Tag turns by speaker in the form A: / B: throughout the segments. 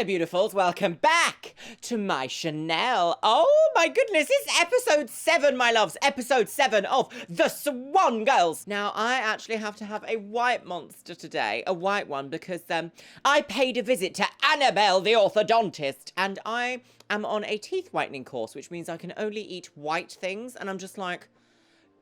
A: Hello, beautifuls. Welcome back to my Chanel. Oh, my goodness. It's episode 7, my loves. Episode 7 of The Swan Girls. Now, I actually have to have a white monster today. A white one because I paid a visit to Annabelle, the orthodontist. And I am on a teeth whitening course, which means I can only eat white things. And I'm just like...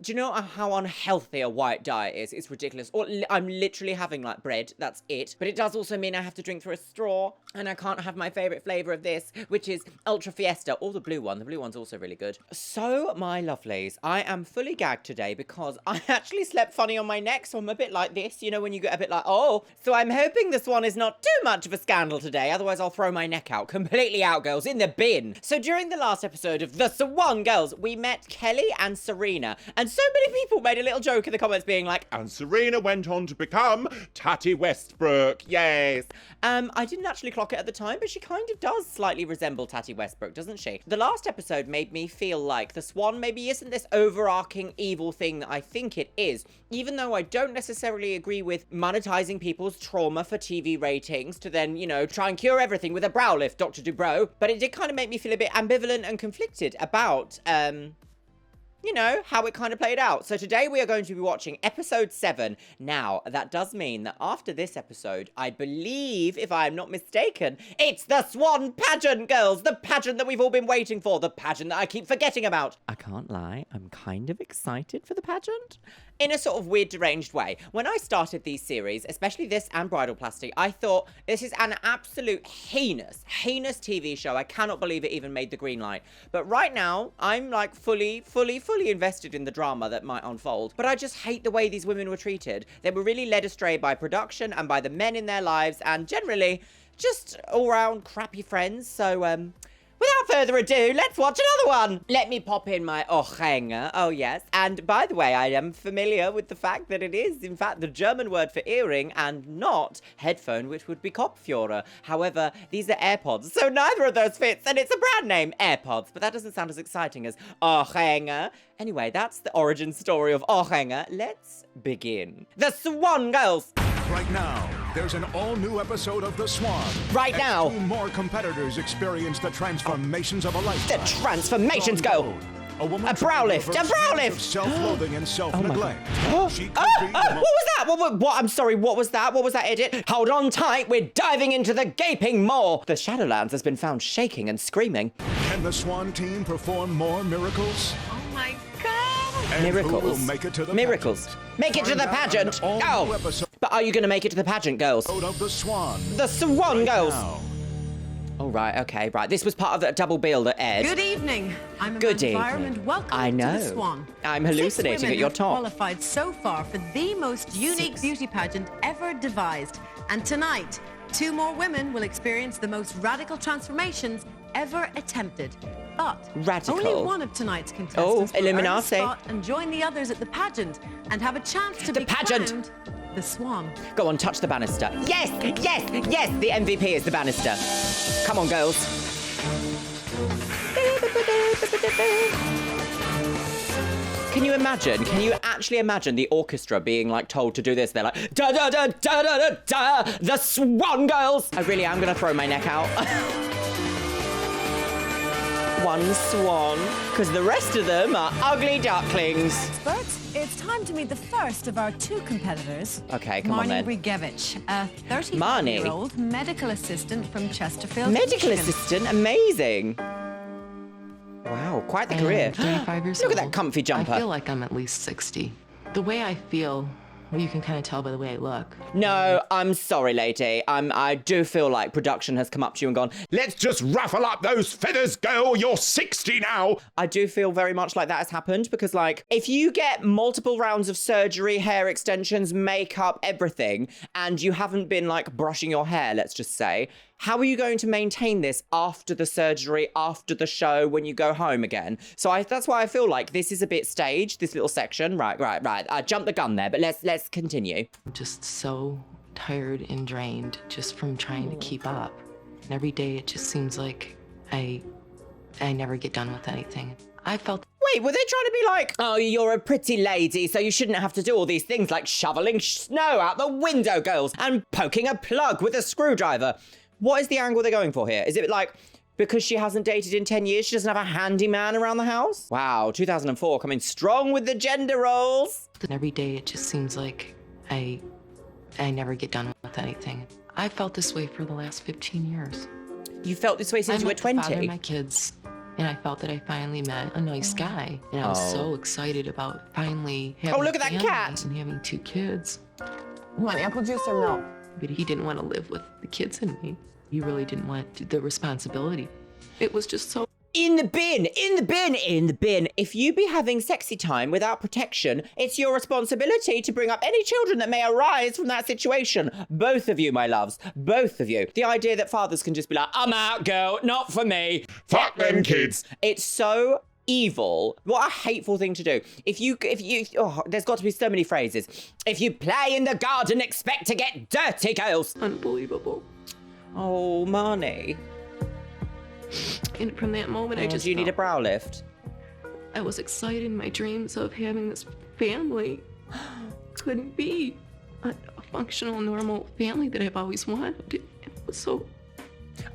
A: Do you know how unhealthy a white diet is? It's ridiculous. Or I'm literally having, like, bread. That's it. But it does also mean I have to drink through a straw. And I can't have my favourite flavour of this, which is Ultra Fiesta. Or the blue one. The blue one's also really good. So, my lovelies, I am fully gagged today because I actually slept funny on my neck. So I'm a bit like this, you know, when you get a bit like, oh. So I'm hoping this one is not too much of a scandal today. Otherwise, I'll throw my neck out. Completely out, girls. In the bin. So during the last episode of The Swan Girls, we met Kelly and Serena. And so many people made a little joke in the comments being like,
B: and Serena went on to become Tatty Westbrook. Yes.
A: I didn't actually clock it at the time, but she kind of does slightly resemble Tatty Westbrook, doesn't she? The last episode made me feel like the Swan maybe isn't this overarching evil thing that I think it is, even though I don't necessarily agree with monetizing people's trauma for TV ratings to then, you know, try and cure everything with a brow lift, Dr. Dubrow. But it did kind of make me feel a bit ambivalent and conflicted about, you know, how it kind of played out. So today we are going to be watching episode 7. Now, that does mean that after this episode, I believe, if I am not mistaken, it's the Swan Pageant, girls! The pageant that we've all been waiting for. The pageant that I keep forgetting about. I can't lie, I'm kind of excited for the pageant. In a sort of weird, deranged way. When I started these series, especially this and Bridal Plastic, I thought this is an absolute heinous TV show. I cannot believe it even made the green light. But right now, I'm like fully invested in the drama that might unfold. But I just hate the way these women were treated. They were really led astray by production and by the men in their lives and generally just all-round crappy friends. So, without further ado, let's watch another one. Let me pop in my ohrhanger. Oh, yes. And by the way, I am familiar with the fact that it is, in fact, the German word for earring and not headphone, which would be Kopfhörer. However, these are AirPods, so neither of those fits, and it's a brand name, AirPods. But that doesn't sound as exciting as ohrhanger. Anyway, that's the origin story of ohrhanger. Let's begin. The Swan Girls.
C: Right now, there's an all-new episode of The Swan.
A: Right now.
C: 2 more competitors experience the transformations of a lifetime.
A: The transformations go. A brow lift. A brow lift.
C: Self-loathing and self-neglect. She could be
A: what was that? What? I'm sorry. What was that? What was that edit? Hold on tight. We're diving into the gaping maw. The Shadowlands has been found shaking and screaming.
C: Can the Swan team perform more miracles?
D: Oh my God.
C: And
A: Miracles.
C: who will make it to the
A: Miracles.
C: pageant?
A: Make it to the
C: Find out
A: pageant.
C: in an all-new episode
A: But are you going to make it to the pageant, girls?
C: of The Swan.
A: The Swan Girls.
C: Now.
A: Oh, right. Okay. Right. This was part of that double bill that aired.
D: Good evening. I'm
A: Good
D: Amanda Byram,
A: evening.
D: and welcome
A: I know.
D: to the Swan.
A: I'm hallucinating
D: 6 women
A: at your
D: have
A: top.
D: qualified so far for the most unique
A: 6.
D: beauty pageant ever devised. And tonight, 2 more women will experience the most radical transformations ever attempted. But
A: Radical.
D: only one of tonight's contestants will earn a
A: Illuminati.
D: spot and join the others at the pageant and have a chance to
A: The
D: be
A: pageant.
D: crowned the Swan.
A: Go on, touch the banister. Yes, yes, yes, the MVP is the banister. Come on, girls. Can you imagine? Can you actually imagine the orchestra being like told to do this? They're like, da da da da da da da, the Swan Girls. I really am gonna throw my neck out. One swan, because the rest of them are ugly ducklings.
E: But it's time to meet the first of our 2 competitors.
A: Okay, come on then.
E: Marnie Brigevich, a
A: Marnie?
E: 35-year-old medical assistant from Chesterfield,
A: Medical
E: Michigan.
A: assistant, amazing. Wow, quite the career.
F: 35 years
A: Look
F: old.
A: at that comfy jumper.
F: I feel like I'm at least 60. The way I feel, well, you can kind of tell by the way I look.
A: No, I'm sorry, lady. I do feel like production has come up to you and gone,
B: Let's just ruffle up those feathers, girl. You're 60 now.
A: I do feel very much like that has happened because, like, if you get multiple rounds of surgery, hair extensions, makeup, everything, and you haven't been, like, brushing your hair, let's just say, how are you going to maintain this after the surgery, after the show, when you go home again? So that's why I feel like this is a bit staged, this little section. Right. I jumped the gun there, but let's continue.
F: I'm just so tired and drained just from trying to keep up. And every day it just seems like I never get done with anything. I felt
A: Wait, were they trying to be like, oh, you're a pretty lady, so you shouldn't have to do all these things like shoveling snow out the window, girls, and poking a plug with a screwdriver? What is the angle they're going for here? Is it like because she hasn't dated in 10 years, she doesn't have a handyman around the house? Wow, 2004 coming strong with the gender roles.
F: Every day it just seems like I never get done with anything. I felt this way for the last 15 years.
A: You felt this way since you were 20?
F: I met the father of my kids, and I felt that I finally met a nice guy. And I was so excited about finally having
A: look at that
F: a family
A: cat.
F: and having 2 kids.
E: You want apple juice or milk?
F: But he didn't want to live with the kids and me. He really didn't want the responsibility. It was just so...
A: In the bin, in the bin, in the bin. If you be having sexy time without protection, it's your responsibility to bring up any children that may arise from that situation. Both of you, my loves, both of you. The idea that fathers can just be like, I'm out, girl, not for me.
B: Fuck them kids.
A: It's so evil. What a hateful thing to do. There's got to be so many phrases. If you play in the garden, expect to get dirty, girls.
F: Unbelievable.
A: Oh, Marnie.
F: And from that moment, I just
A: do you need a
F: felt
A: brow lift?
F: I was excited in my dreams of having this family. Couldn't be a functional, normal family that I've always wanted. It was so...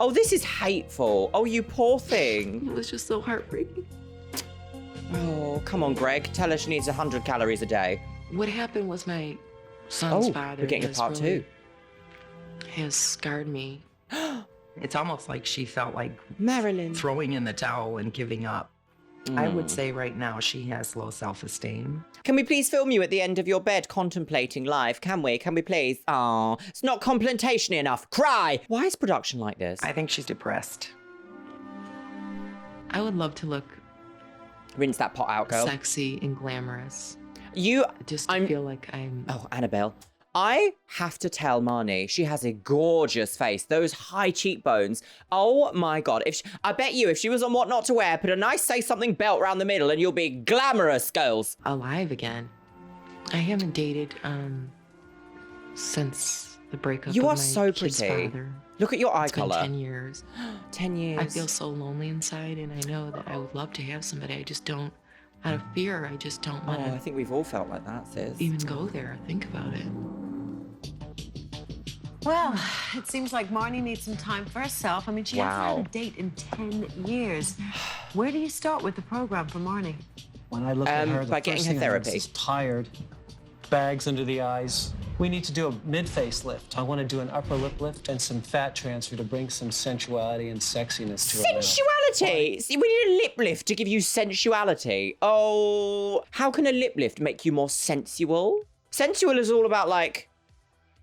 A: Oh, this is hateful. Oh, you poor thing.
F: It was just so heartbreaking.
A: Oh, come on, Greg. Tell her she needs 100 calories a day.
F: What happened was my son's father
A: we're getting a
F: has
A: part
F: really-
A: 2.
F: has scarred me.
G: It's almost like she felt like
A: Marilyn.
G: throwing in the towel and giving up. I would say right now she has low self-esteem.
A: Can we please film you at the end of your bed contemplating life? Can we? Can we please? Oh, it's not complementation enough. Cry. Why is production like this?
G: I think she's depressed.
F: I would love to look
A: Rinse that pot out, girl.
F: sexy and glamorous.
A: I'm...
F: Feel like I'm...
A: Oh, Annabelle. I have to tell Marnie, she has a gorgeous face. Those high cheekbones. Oh my God. I bet you if she was on What Not to Wear, put a nice say something belt around the middle and you'll be glamorous, girls.
F: alive again. I haven't dated since the breakup
A: You
F: of
A: are
F: my
A: so
F: kid's
A: pretty.
F: father.
A: Look at your eye
F: It's been
A: colour.
F: 10 years.
A: 10 years.
F: I feel so lonely inside, and I know that I would love to have somebody. I just don't, out of fear, I just don't want
A: Oh, I
F: to
A: think we've all felt like that, sis.
F: even go there or think about it.
D: Well, it seems like Marnie needs some time for herself. I mean, she hasn't
A: Wow.
D: had a date in 10 years. Where do you start with the program for Marnie?
H: When I look at her, the
A: by getting
H: first
A: her
H: thing I notice
A: therapy.
H: is tired, bags under the eyes. We need to do a mid-face lift. I want to do an upper lip lift and some fat transfer to bring some sensuality and sexiness to her mouth.
A: Sensuality! See, we need a lip lift to give you sensuality. Oh, how can a lip lift make you more sensual? Sensual is all about, like...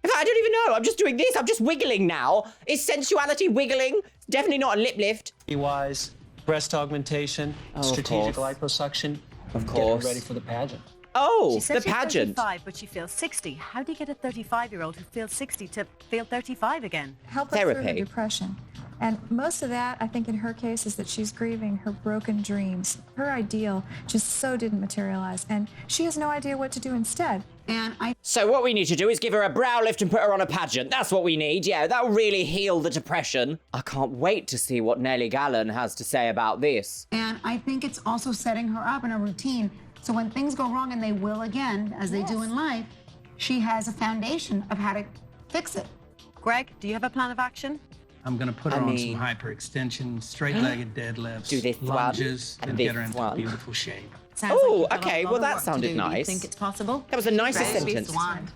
A: In fact, I don't even know. I'm just doing this. I'm just wiggling now. Is sensuality wiggling? It's definitely not a lip lift.
H: Wise, breast augmentation,
A: of
H: strategic
A: course.
H: liposuction.
A: Of
H: Get
A: course.
H: her ready for the pageant.
A: Oh,
E: She said
A: the
E: she's
A: pageant.
E: 35, but she feels 60. How do you get a 35-year-old who feels 60 to feel 35 again?
I: Help her through her
A: Therapy.
I: depression. And most of that, I think in her case, is that she's grieving her broken dreams. Her ideal just so didn't materialize, and she has no idea what to do instead.
D: And I
A: So what we need to do is give her a brow lift and put her on a pageant. That's what we need. Yeah, that'll really heal the depression. I can't wait to see what Nellie Gallen has to say about this.
J: And I think it's also setting her up in a routine. So when things go wrong, and they will again, as they do in life, she has a foundation of how to fix it.
E: Greg, do you have a plan of action?
K: I'm going to put her
A: I
K: on
A: mean-
K: some hyperextension, straight-legged deadlifts,
A: Do this one,
K: lunges,
A: and
K: and get
A: this
K: her into
A: one.
K: beautiful shape.
E: Sounds
A: Oh,
E: like you have a
A: okay,
E: lot
A: well,
E: of
A: that
E: work to
A: sounded
E: do. Do you
A: nice.
E: think it's possible?
A: That was the nicest
J: Ready to be
A: sentence.
J: swanned.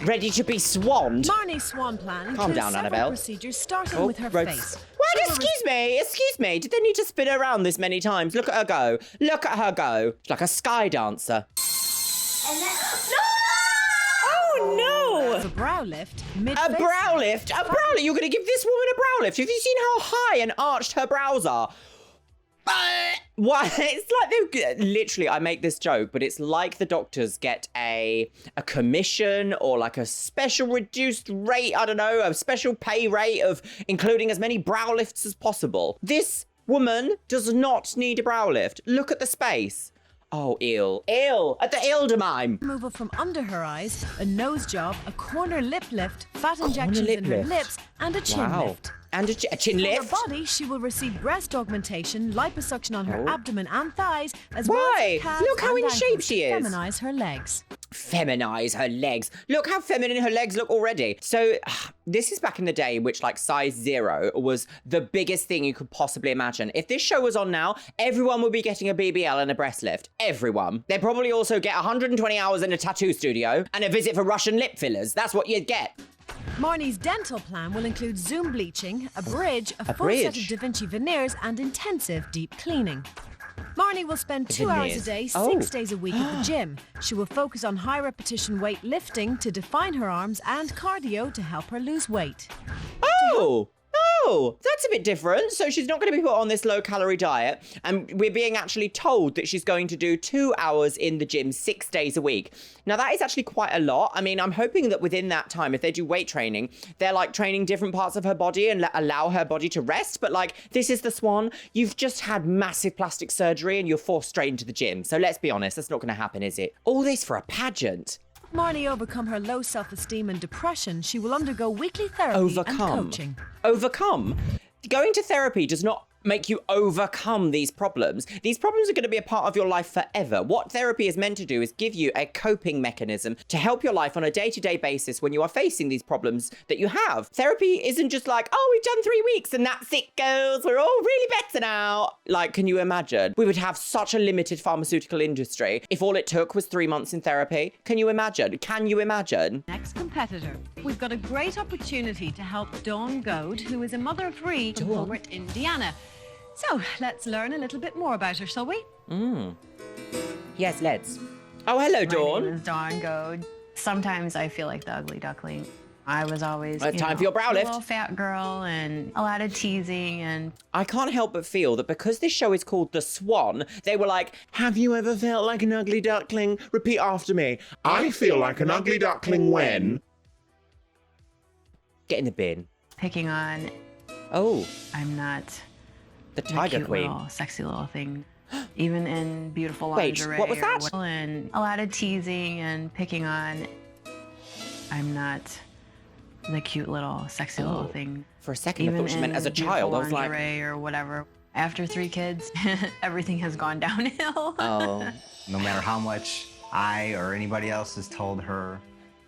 A: Ready to be swanned?
E: Marnie's swan plan
A: Calm
E: includes
A: down,
E: several
A: Annabelle.
E: procedures starting
A: Oh,
E: with her
A: ropes.
E: face.
A: What? Excuse me. Did they need to spin her around this many times? Look at her go. Look at her go. She's like a sky dancer. Oh,
E: The brow lift,
A: no!
E: mid
A: A brow lift? A brow lift? You're going to give this woman a brow lift? Have you seen how high and arched her brows are? Why? It's like they literally, I make this joke, but it's like the doctors get a commission or like a special reduced rate, I don't know, a special pay rate of including as many brow lifts as possible. This woman does not need a brow lift. Look at the space. Oh, ill. At the Ildemime.
E: removal from under her eyes, a nose job, a corner lip lift, fat injections
A: lip
E: in her
A: lift.
E: lips, and a chin
A: Wow.
E: lift.
A: And a chin
E: For
A: lift.
E: her body, she will receive breast augmentation, liposuction on her abdomen and thighs, as
A: Why?
E: well as her calves
A: Look how
E: and
A: in shape
E: ankles
A: she
E: to
A: is.
E: Feminize her legs.
A: Feminize her legs. Look how feminine her legs look already. So this is back in the day in which like size 0 was the biggest thing you could possibly imagine. If this show was on now, everyone would be getting a BBL and a breast lift. Everyone. They'd probably also get 120 hours in a tattoo studio and a visit for Russian lip fillers. That's what you'd get.
E: Marnie's dental plan will include Zoom bleaching, a bridge, a full set of Da Vinci veneers, and intensive deep cleaning. Marnie will spend 2 hours a day, 6 days a week at the gym. She will focus on high repetition weight lifting to define her arms and cardio to help her lose weight.
A: Oh, that's a bit different. So she's not going to be put on this low-calorie diet, and we're being actually told that she's going to do 2 hours in the gym 6 days a week. Now, that is actually quite a lot. I mean, I'm hoping that within that time, if they do weight training, they're like training different parts of her body and allow her body to rest. But like, this is the Swan. You've just had massive plastic surgery and you're forced straight into the gym. So let's be honest, that's not going to happen, is it? All this for a pageant.
E: Marnie overcome her low self-esteem and depression. She will undergo weekly therapy and coaching.
A: Overcome? Going to therapy does not make you overcome these problems. These problems are going to be a part of your life forever. What therapy is meant to do is give you a coping mechanism to help your life on a day-to-day basis when you are facing these problems that you have. Therapy isn't just like, oh, we've done 3 weeks and that's it, girls. We're all really better now. Like, can you imagine? We would have such a limited pharmaceutical industry if all it took was 3 months in therapy. Can you imagine? Can you imagine?
E: Next competitor. We've got a great opportunity to help Dawn Goad, who is a mother of 3 from Hobart, Indiana. So, let's learn a little bit more about her, shall we?
A: Yes, let's. Oh, hello, Dawn.
L: My name is Dawn Goad. Sometimes I feel like the ugly duckling. I was always,
A: time for your brow
L: a
A: lift.
L: little fat girl and a lot of teasing and...
A: I can't help but feel that because this show is called The Swan, they were like,
B: Have you ever felt like an ugly duckling? Repeat after me. I feel like an ugly duckling when...
A: get in the bin.
L: picking on...
A: Oh.
L: I'm not...
A: The Tiger
L: cute
A: Queen.
L: Little, sexy little thing. Even in beautiful
A: Wait,
L: lingerie.
A: what was that?
L: And a lot of teasing and picking on. I'm not the cute little, sexy little thing.
A: For a second, I thought she meant as a child. I was like,
L: lingerie or whatever. After 3 kids, everything has gone downhill.
A: oh.
M: No matter how much I or anybody else has told her,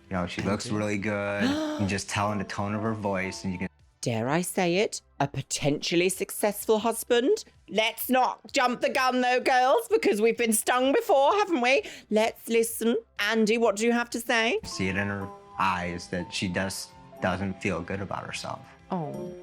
M: you know, she looks really good. You can just tell in the tone of her voice, and you can.
A: Dare I say it? A potentially successful husband? Let's not jump the gun though, girls, because we've been stung before, haven't we? Let's listen. Andy, what do you have to say?
M: See it in her eyes that she doesn't feel good about herself.
L: Oh.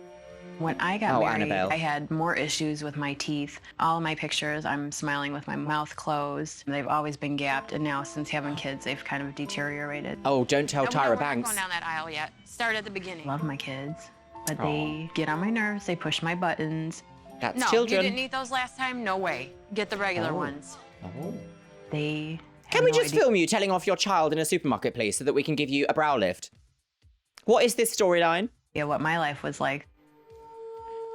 L: When I got married,
A: Annabelle.
L: I had more issues with my teeth. All of my pictures, I'm smiling with my mouth closed. They've always been gapped, and now since having kids, they've kind of deteriorated.
A: Oh, don't tell Tyra Banks.
L: We're not going down that aisle yet. Start at the beginning. Love my kids, but they get on my nerves. They push my buttons.
A: That's
L: no,
A: children.
L: You didn't eat those last time? No way. Get the regular ones.
A: Oh.
L: They
A: Can we just film you telling off your child in a supermarket, please, so that we can give you a brow lift? What is this storyline?
L: Yeah, what my life was like.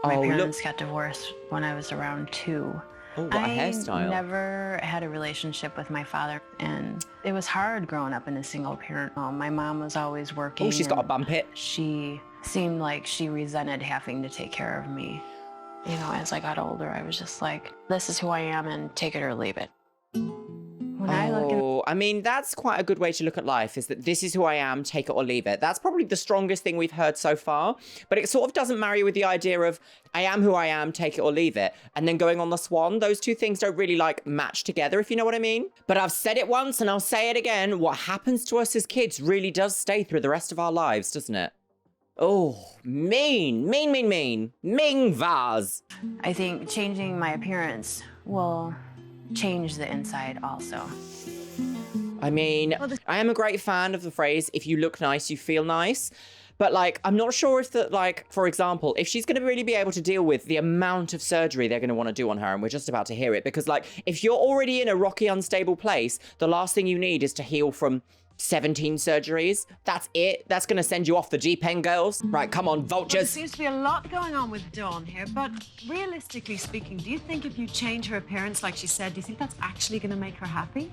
L: My parents got divorced when I was around 2.
A: Oh, what a hairstyle.
L: I never had a relationship with my father, and it was hard growing up in a single parent home. My mom was always working.
A: Oh, she's got a bump it.
L: She seemed like she resented having to take care of me. You know, as I got older, I was just like, this is who I am, and take it or leave it. When
A: I mean, that's quite a good way to look at life, is that this is who I am, take it or leave it. That's probably the strongest thing we've heard so far, but it sort of doesn't marry with the idea of I am who I am, take it or leave it. And then going on the Swan, those two things don't really like match together, if you know what I mean. But I've said it once and I'll say it again. What happens to us as kids really does stay through the rest of our lives, doesn't it? Oh, mean, mean, mean, mean. Ming vase.
L: I think changing my appearance will change the inside also.
A: I mean, I am a great fan of the phrase, if you look nice, you feel nice. But, like, I'm not sure if that, like, for example, if she's going to really be able to deal with the amount of surgery they're going to want to do on her, and we're just about to hear it, because, like, if you're already in a rocky, unstable place, the last thing you need is to heal from 17 surgeries. That's it. That's going to send you off the deep end, girls. Right, come on, vultures.
E: Well, there seems to be a lot going on with Dawn here, but realistically speaking, do you think if you change her appearance like she said, do you think that's actually going to make her happy?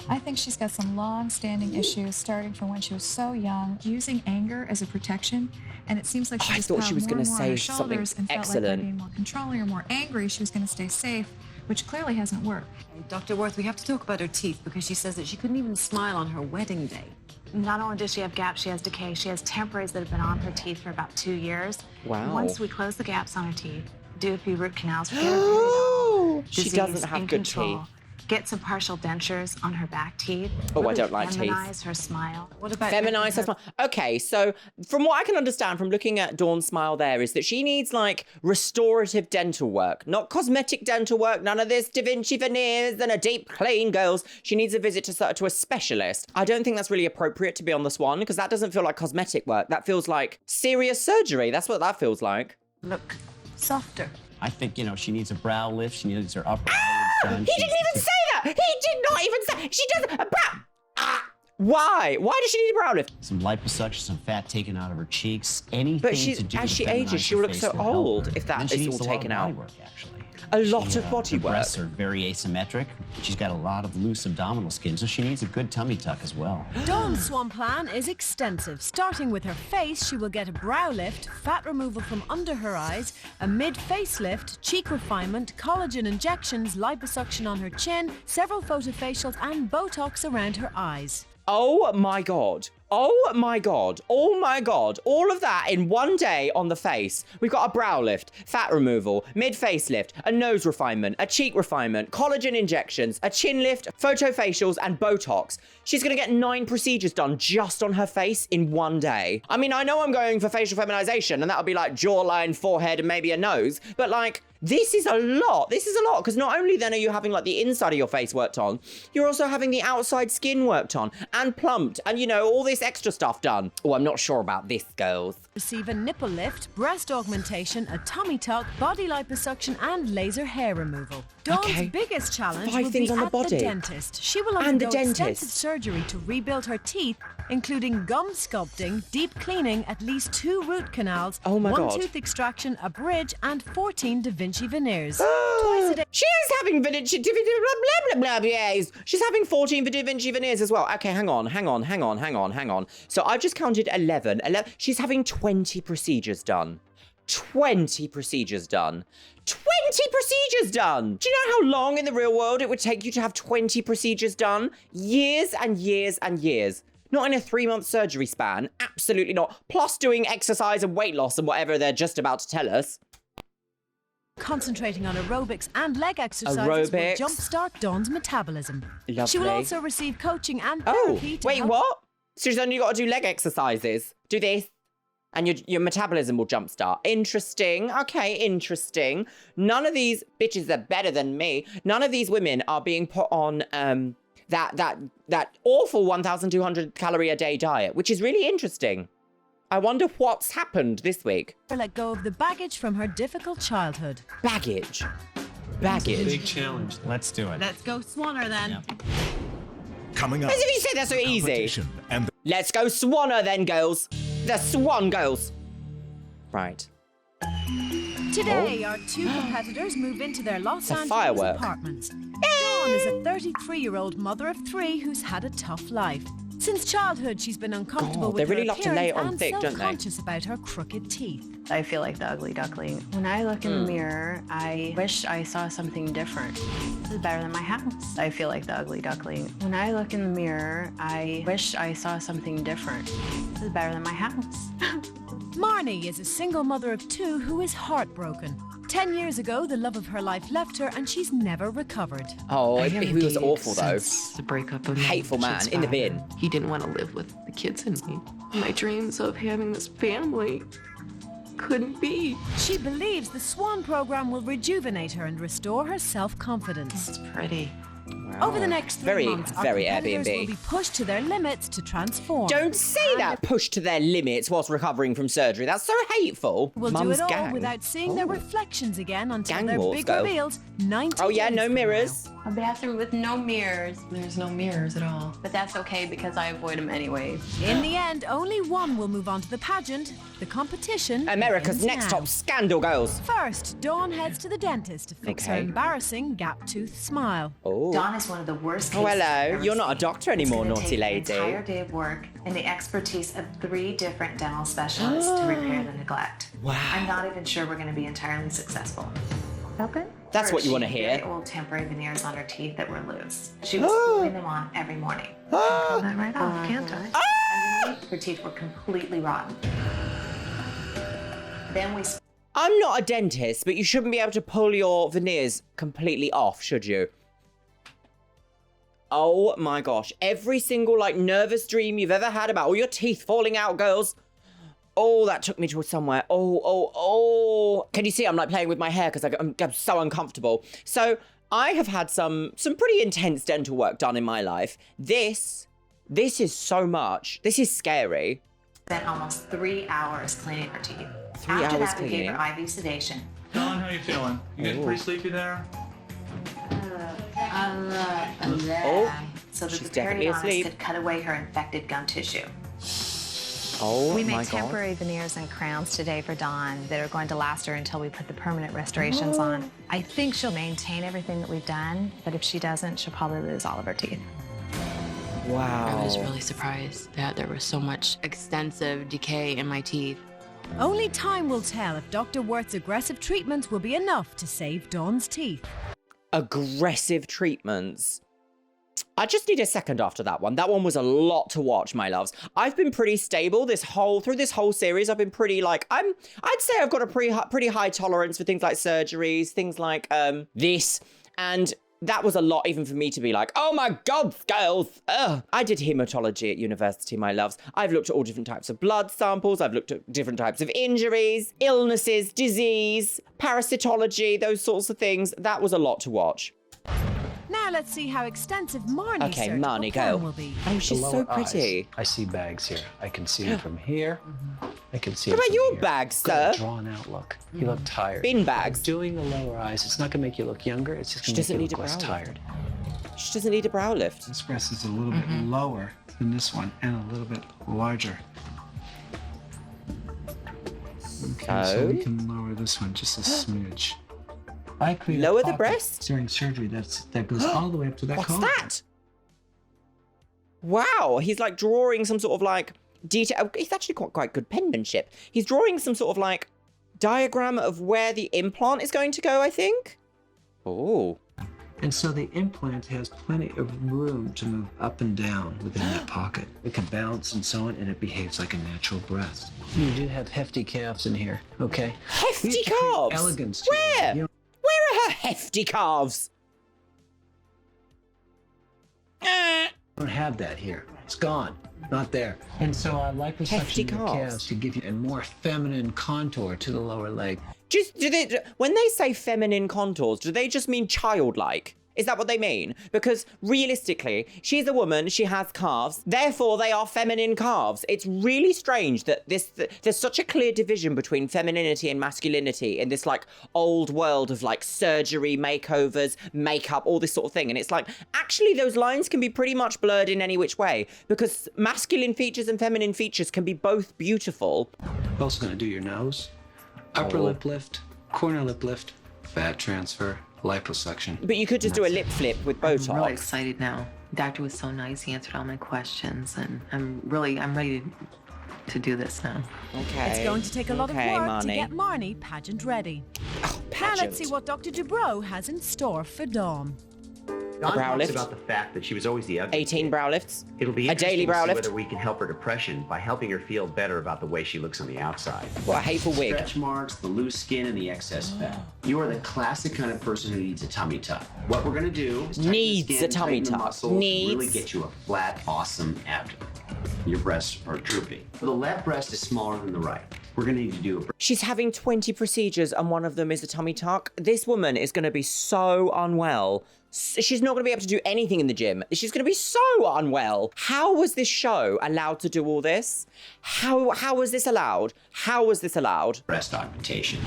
I: I think she's got some long-standing issues starting from when she was so young, using anger as a protection. And it seems like she
A: I
I: just
A: thought
I: piled
A: she was
I: more
A: gonna
I: and more on
A: say
I: her
A: something
I: shoulders and felt like by
A: excellent.
I: being more controlling or more angry, she was going to stay safe, which clearly hasn't worked.
D: Dr. Worth, we have to talk about her teeth because she says that she couldn't even smile on her wedding day.
L: Not only does she have gaps, she has decay. She has temporaries that have been on her teeth for about 2 years.
A: Wow.
L: Once we close the gaps on her teeth, do a few root canals, get her periodontal
A: She
L: disease
A: doesn't have
L: in
A: good
L: control,
A: teeth.
L: Get some partial dentures on her back teeth.
A: Oh, I don't like teeth.
L: Feminize her smile.
D: What about
A: Feminize her smile. Okay, so from what I can understand from looking at Dawn's smile there is that she needs like restorative dental work, not cosmetic dental work, none of this Da Vinci veneers and a deep clean, girls. She needs a visit to a specialist. I don't think that's really appropriate to be on the Swan because that doesn't feel like cosmetic work. That feels like serious surgery. That's what that feels like.
L: Look softer.
N: I think, you know, she needs a brow lift. She needs her upper eyelids done.
A: He didn't even say that! He did not even say she does a brow. Why? Why does she need a brow lift?
N: Some liposuction, some fat taken out of her cheeks. Anything
A: But
N: to do
A: as
N: to
A: she ages,
N: feminize
A: she'll
N: her
A: look
N: face
A: so
N: will help
A: old
N: her.
A: if that
N: And she
A: is
N: needs
A: all
N: a lot
A: taken
N: of body
A: out.
N: work, actually.
A: A lot of body
N: her
A: work.
N: breasts are very asymmetric. She's got a lot of loose abdominal skin, so she needs a good tummy tuck as well.
E: Dawn's Swan plan is extensive. Starting with her face, she will get a brow lift, fat removal from under her eyes, a mid-facelift, cheek refinement, collagen injections, liposuction on her chin, several photofacials and Botox around her eyes.
A: Oh my God. Oh my God. Oh my God. All of that in one day on the face. We've got a brow lift, fat removal, mid-facelift, a nose refinement, a cheek refinement, collagen injections, a chin lift, photofacials, and Botox. She's gonna get 9 procedures done just on her face in one day. I mean, I know I'm going for facial feminization, and that'll be like jawline, forehead, and maybe a nose, but like, this is a lot. This is a lot, because not only then are you having like the inside of your face worked on, you're also having the outside skin worked on and plumped and, you know, all this extra stuff done. Oh, I'm not sure about this, girls.
E: Receive a nipple lift, breast augmentation, a tummy tuck, body liposuction and laser hair removal. Dawn's biggest challenge
A: 5
E: will
A: things
E: be
A: on the
E: at
A: body.
E: the dentist. She will
A: And the
E: undergo extensive
A: dentist.
E: surgery to rebuild her teeth, including gum sculpting, deep cleaning, at least 2 root canals,
A: Oh my
E: 1
A: God.
E: tooth extraction, a bridge and 14 Da Vinci veneers. Twice a day.
A: She is having blah, blah, blah, blah, yes. She's having 14 Da Vinci veneers as well. Okay, hang on. So I've just counted 11. She's having 20 procedures done. 20 procedures done. 20 procedures done! Do you know how long in the real world it would take you to have 20 procedures done? Years and years and years. Not in a 3-month surgery span. Absolutely not. Plus doing exercise and weight loss and whatever they're just about to tell us.
E: Concentrating on aerobics and leg exercises
A: Aerobics.
E: will jumpstart Dawn's metabolism. She will
A: Lovely.
E: also receive coaching and
A: Oh,
E: therapy to
A: wait,
E: help.
A: what? So she's only got to do leg exercises. Do this. And your metabolism will jumpstart. Interesting. Okay, interesting. None of these bitches are better than me. None of these women are being put on that awful 1,200 calorie a day diet, which is really interesting. I wonder what's happened this week.
E: Let go of the baggage from her difficult childhood.
A: Baggage.
H: Big challenge.
N: Let's do it.
D: Let's go Swanner then.
C: Coming up.
A: As if you say that's so easy.
C: Competition and
A: Let's go Swanner then, girls. The Swan girls. Right.
E: Today, our 2 competitors move into their Los
A: a
E: Angeles
A: firework.
E: apartments. Dawn is a 33-year-old mother of 3 who's had a tough life. Since childhood, she's been uncomfortable
A: God,
E: with
A: they really
E: her
A: love to lay it on
E: appearance
A: thick,
E: and
A: don't they?
E: self-conscious about her crooked teeth.
L: I feel like the ugly duckling. When I look in the mirror, I wish I saw something different. This is better than my house. I feel like the ugly duckling. When I look in the mirror, I wish I saw something different. This is better than my house.
E: Marnie is a single mother of 2 who is heartbroken. 10 years ago, the love of her life left her and she's never recovered.
A: Oh,
F: I
A: he
F: am
A: was
F: gay
A: awful though.
F: since the breakup of my
A: Hateful man,
F: kid's
A: in the
F: father.
A: bin.
F: He didn't want to live with the kids and me. My dreams of having this family couldn't be.
E: She believes the Swan program will rejuvenate her and restore her self-confidence.
F: It's pretty.
E: Over the next 3 months, our
A: very
E: competitors
A: Airbnb.
E: will be pushed to their limits to transform.
A: Don't say that. Pushed to their limits whilst recovering from surgery. That's so hateful.
E: We'll
A: Mum's
E: do it all
A: gang.
E: without seeing their reflections again until
A: Gang
E: their
A: wars
E: big
A: go.
E: reveals 90
A: Oh yeah,
E: days
A: no
E: from
A: mirrors.
L: A bathroom with no mirrors.
F: There's no mirrors at all.
L: But that's okay because I avoid them anyway.
E: now. In the end, only one will move on to the pageant. The competition
A: America's
E: begins
A: Next
E: now.
A: Top Scandal girls.
E: First, Dawn heads to the dentist to fix her
A: Okay.
E: embarrassing gap-toothed smile.
A: Oh.
O: Dawn is one of the worst cases.
A: Oh, hello.
O: I've ever
A: You're not a
O: seen.
A: doctor anymore,
O: It's gonna
A: naughty
O: take
A: lady.
O: An entire day of work and the expertise of 3 different dental specialists to repair the neglect.
A: Wow.
O: I'm not even sure we're going to be entirely successful.
I: Okay.
A: That's what you want to
O: She had
A: hear.
O: very old temporary veneers on her teeth that were loose. She was pulling them on every morning. Pull that right off, can't I? Underneath, her teeth were completely rotten. Then we.
A: I'm not a dentist, but you shouldn't be able to pull your veneers completely off, should you? Oh my gosh. Every single, like, nervous dream you've ever had about all your teeth falling out, girls. Oh, that took me to somewhere. Oh. Can you see I'm, like, playing with my hair because I'm so uncomfortable. So, I have had some pretty intense dental work done in my life. This is so much. This is scary.
O: Spent almost 3 hours cleaning her teeth.
A: 3
O: After
A: hours
O: that, we
A: cleaning?
O: gave her IV sedation.
P: Dawn, how you feeling? You getting pretty sleepy there?
O: So that
A: she's
O: the
A: definitely
O: periodontist
A: asleep.
O: could cut away her infected gum tissue.
A: Oh
Q: we
A: my
Q: made
A: God.
Q: temporary veneers and crowns today for Dawn that are going to last her until we put the permanent restorations on. I think she'll maintain everything that we've done, but if she doesn't, she'll probably lose all of her teeth.
A: Wow.
F: I was really surprised that there was so much extensive decay in my teeth.
E: Only time will tell if Dr. Worth's aggressive treatments will be enough to save Dawn's teeth.
A: Aggressive treatments. I just need a second after that one. That one was a lot to watch, my loves. I've been pretty stable through this whole series. I've been pretty I'd say I've got a pretty high tolerance for things like surgeries, things like this, and that was a lot even for me to be like, oh my God, scales. Ugh. I did hematology at university, my loves. I've looked at all different types of blood samples. I've looked at different types of injuries, illnesses, disease, parasitology, those sorts of things. That was a lot to watch.
E: Now let's see how extensive Marnie's
A: Okay,
E: surgical
A: Marnie,
E: plan
A: go.
E: will be.
A: Oh, she's
H: The
A: so
H: lower
A: pretty.
H: eyes, I see bags here. I can see them from here. I can see
A: What
H: them
A: about
H: from
A: your
H: here.
A: bags,
H: Got a
A: sir?
H: drawn out look. You look tired.
A: Bin bags.
H: Doing the lower eyes, it's not going to make you look younger. It's just
A: She
H: going to
A: doesn't
H: make you
A: need
H: look
A: a
H: less
A: brow lift.
H: tired.
A: She doesn't need a brow lift.
P: This breast is a little bit lower than this one and a little bit larger. Okay, so we can lower this one just a smidge. I create a
A: Lower the
P: pocket
A: breast?
P: during surgery that goes all the way up to that
A: What's
P: cone.
A: that? Wow, he's like drawing some sort of like detail. He's actually quite good penmanship. He's drawing some sort of like diagram of where the implant is going to go, I think. Oh.
H: And so the implant has plenty of room to move up and down within that pocket. It can bounce and so on, and it behaves like a natural breast. You do have hefty calves in here, okay?
A: Hefty calves?
H: Elegance to
A: Where?
H: you know.
A: Where are her hefty calves?
H: I don't have that here. It's gone. Not there. And so I like
A: Hefty
H: resection of the
A: calves.
H: calves to give you a more feminine contour to the lower leg.
A: When they say feminine contours, do they just mean childlike? Is that what they mean? Because realistically, she's a woman, she has calves, therefore they are feminine calves. It's really strange that there's such a clear division between femininity and masculinity in this like old world of like surgery, makeovers, makeup, all this sort of thing. And it's like, actually those lines can be pretty much blurred in any which way because masculine features and feminine features can be both beautiful.
H: Also gonna do your nose, upper lip lift, corner lip lift, fat transfer, liposuction.
A: But you could just do a lip flip with Botox.
F: I'm really excited now. The doctor was so nice. He answered all my questions, and I'm ready to do this now.
A: Okay.
E: It's going to take a lot of work
A: Marnie.
E: to get Marnie pageant ready. Now
A: Pageant.
E: let's see what Dr. Dubrow has in store for Dawn.
N: Dawn
A: brow
N: talks
A: lift.
N: about the fact that she was always the ugly
A: 18
N: kid.
A: brow lifts.
N: It'll be
A: A
N: interesting
A: daily
N: to
A: brow
N: see
A: lift.
N: whether we can help her depression by helping her feel better about the way she looks on the outside.
A: What a hateful wig.
N: Stretch marks, the loose skin, and the excess fat. You are the classic kind of person who needs a tummy tuck. What we're gonna do is tighten
A: Needs
N: the skin,
A: a tummy
N: tighten the
A: tuck.
N: muscles, and really
A: Needs.
N: get you a flat, awesome abdomen. Your breasts are droopy. The left breast is smaller than the right. We're gonna need to do a
A: She's having 20 procedures and one of them is a tummy tuck. This woman is going to be so unwell. She's not going to be able to do anything in the gym. She's going to be so unwell. How was this show allowed to do all this? How was this allowed? How was this allowed?
N: breast augmentation.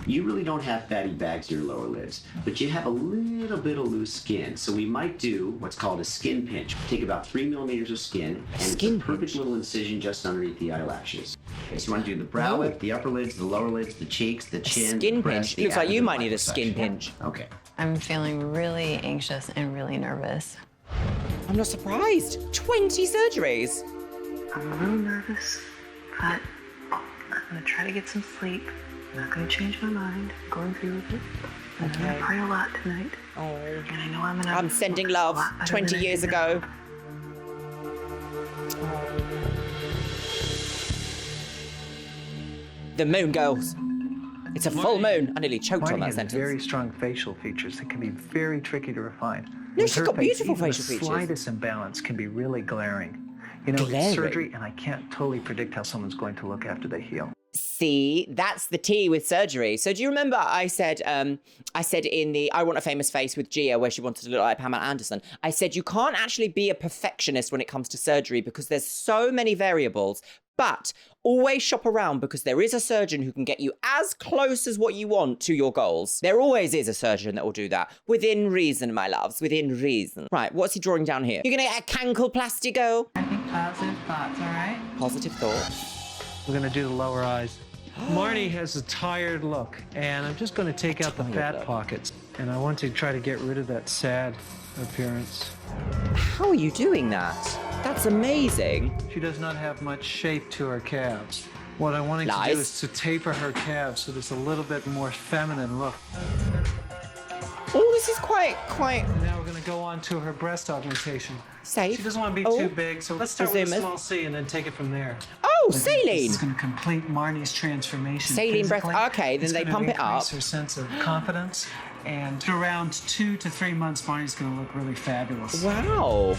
N: You really don't have fatty bags in your lower lids, but you have a little bit of loose skin. So we might do what's called a skin pinch. Take about 3 millimeters of skin, and it's a perfect little incision just underneath the eyelashes. Okay, so you want to do the brow
A: Oh.
N: lift, the upper lids, the lower lids, the cheeks, the chin,
A: Skin
N: the breast,
A: pinch.
N: the
A: Looks like you
N: abdomen,
A: might need a
N: liposuction.
A: skin pinch.
N: Okay.
L: I'm feeling really anxious and really nervous.
A: I'm not surprised. 20 surgeries.
O: I'm a little nervous, but I'm gonna try to get some sleep. I'm not gonna change my mind. I'm going through with it. I'm gonna pray a lot tonight.
A: Oh.
O: And I know I'm gonna.
A: I'm sending love 20 years ago. The moon girls. It's a full moon. I nearly choked on
H: Marnie
A: that
H: has
A: sentence.
H: very strong facial features that can be very tricky to refine.
A: No,
H: With
A: she's
H: her
A: got
H: face,
A: beautiful
H: even
A: facial features.
H: The slightest imbalance can be really glaring. You know,
A: Glaring?
H: it's surgery, and I can't totally predict how someone's going to look after they heal.
A: See, that's the tea with surgery. So do you remember I said in the I Want a Famous Face with Gia, where she wanted to look like Pamela Anderson, I said you can't actually be a perfectionist when it comes to surgery because there's so many variables, but always shop around because there is a surgeon who can get you as close as what you want to your goals. There always is a surgeon that will do that. Within reason, my loves, within reason. Right, what's he drawing down here? You're gonna get a cankleplasty girl?
L: I think positive thoughts, all right?
A: Positive thoughts.
P: We're gonna do the lower eyes. Marnie has a tired look, and I'm just gonna take out the fat pockets. And I want to try to get rid of that sad appearance.
A: How are you doing that? That's amazing.
P: She does not have much shape to her calves. What I wanted to do is to taper her calves so there's a little bit more feminine look.
A: Oh, this is quite.
P: And now we're gonna go on to her breast augmentation.
A: Safe.
P: She doesn't want to be too big, so let's start with a small C and then take it from there.
A: Oh, saline.
P: This is going to complete Marnie's transformation.
A: Saline breath.
P: physically.
A: Okay, then
P: It's
A: they
P: gonna
A: pump it up.
P: increase her sense of confidence, and around 2 to 3 months, Marnie's going to look really fabulous.
A: Wow.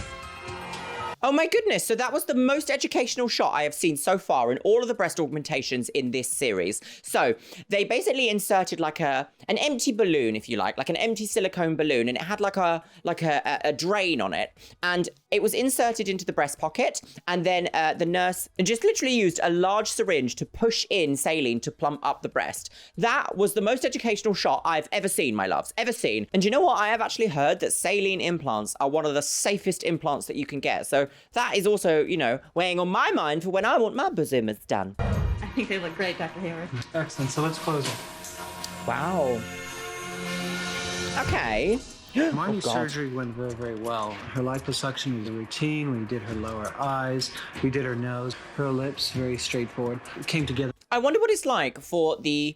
A: Oh my goodness, so that was the most educational shot I have seen so far in all of the breast augmentations in this series. So they basically inserted like an empty balloon, if you like an empty silicone balloon, and it had like a drain on it, and it was inserted into the breast pocket, and then the nurse just literally used a large syringe to push in saline to plump up the breast. That was the most educational shot I've ever seen, my loves, ever seen. And you know what? I have actually heard that saline implants are one of the safest implants that you can get. So that is also, you know, weighing on my mind for when I want my bosomas done.
L: I think they look great, Dr. Hayward.
P: Excellent, so let's close it.
A: Wow. Okay.
P: Marnie's surgery went very, very well. Her liposuction was a routine. We did her lower eyes. We did her nose. Her lips, very straightforward. It came together.
A: I wonder what it's like for the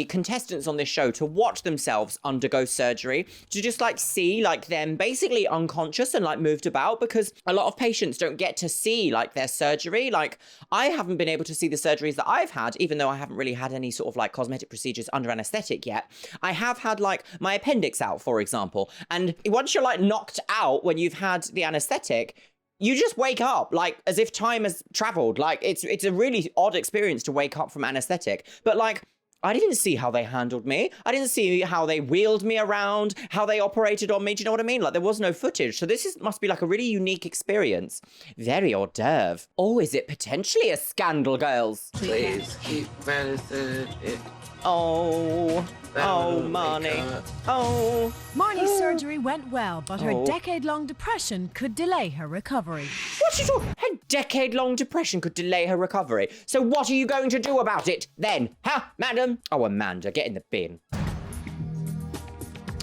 A: contestants on this show to watch themselves undergo surgery, to just like see like them basically unconscious and like moved about, because a lot of patients don't get to see like their surgery. Like I haven't been able to see the surgeries that I've had, even though I haven't really had any sort of like cosmetic procedures under anesthetic yet. I have had like my appendix out, for example. And once you're like knocked out when you've had the anesthetic, you just wake up like as if time has traveled. Like it's a really odd experience to wake up from anesthetic. But like, I didn't see how they handled me. I didn't see how they wheeled me around, how they operated on me. Do you know what I mean? Like there was no footage. So this must be like a really unique experience. Very hors d'oeuvre. Or is it potentially a scandal, girls?
B: Please keep medicine.
A: Oh, Marnie. Oh.
E: Marnie's surgery went well, but her decade-long depression could delay her recovery.
A: What are you talking? Her decade-long depression could delay her recovery. So what are you going to do about it then? Huh, madam? Oh, Amanda, get in the bin.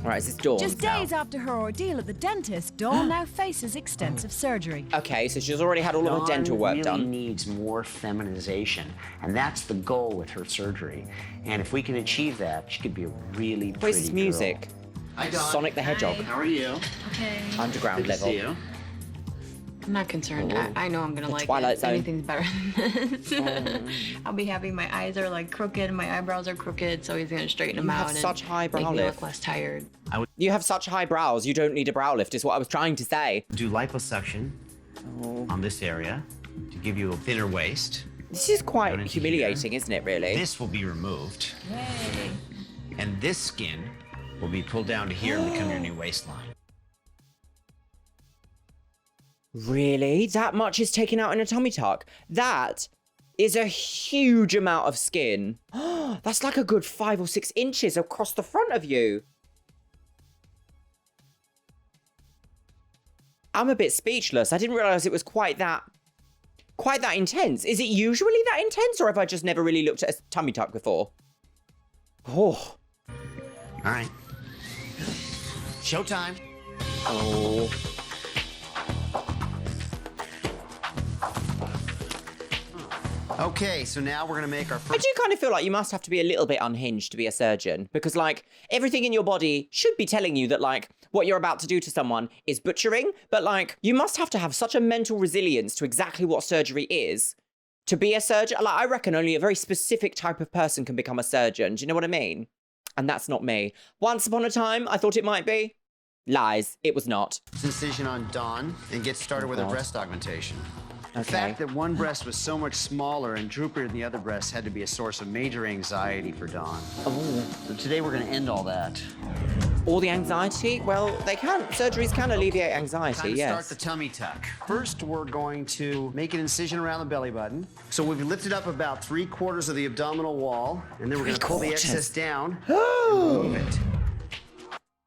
A: All right, this is Dawn.
E: Just days after her ordeal at the dentist, Dawn now faces extensive surgery.
A: Okay, so she's already had all of her dental work
N: really
A: done.
N: Needs more feminization, and that's the goal with her surgery. And if we can achieve that, she could be a really pretty
A: Where's this music?
N: girl. Hi, Dawn.
A: Sonic the Hedgehog.
N: How are you?
L: Okay.
A: Underground
N: Good to
A: level.
N: see you.
L: I'm not concerned. I know I'm gonna like
A: Twilight
L: it.
A: Zone.
L: Anything's better than this. I'll be happy. My eyes are like crooked and my eyebrows are crooked, so he's gonna straighten them
A: You
L: out
A: have
L: and
A: such high brow
L: make me
A: lift.
L: look less tired.
A: You have such high brows, you don't need a brow lift, is what I was trying to say.
N: Do liposuction on this area to give you a thinner waist.
A: This is quite humiliating, isn't it, really?
N: This will be removed. Yay. And this skin will be pulled down to here and become your new waistline.
A: Really? That much is taken out in a tummy tuck? That is a huge amount of skin. That's like a good 5 or 6 inches across the front of you. I'm a bit speechless. I didn't realize it was quite that intense. Is it usually that intense, or have I just never really looked at a tummy tuck before? Oh.
N: All right. Showtime.
A: Oh.
N: Okay, so now we're gonna make our
A: I
N: first.
A: do kind of feel like you must have to be a little bit unhinged to be a surgeon, because like everything in your body should be telling you that like what you're about to do to someone is butchering, but like you must have to have such a mental resilience to exactly what surgery is to be a surgeon. Like I reckon only a very specific type of person can become a surgeon. Do you know what I mean? And that's not me. Once upon a time, I thought it might be. Lies. It was not.
N: Incision on Dawn and get started with a breast augmentation. The
A: Okay.
N: fact that one breast was so much smaller and droopier than the other breast had to be a source of major anxiety for Dawn.
A: Oh.
N: So today we're going to end all that.
A: All the anxiety? Well, they can. Surgeries can alleviate anxiety,
N: Time to
A: yes.
N: start the tummy tuck. First, we're going to make an incision around the belly button. So we've lifted up about 3/4 of the abdominal wall, and then we're going to pull the
A: 3/4.
N: excess down and move it.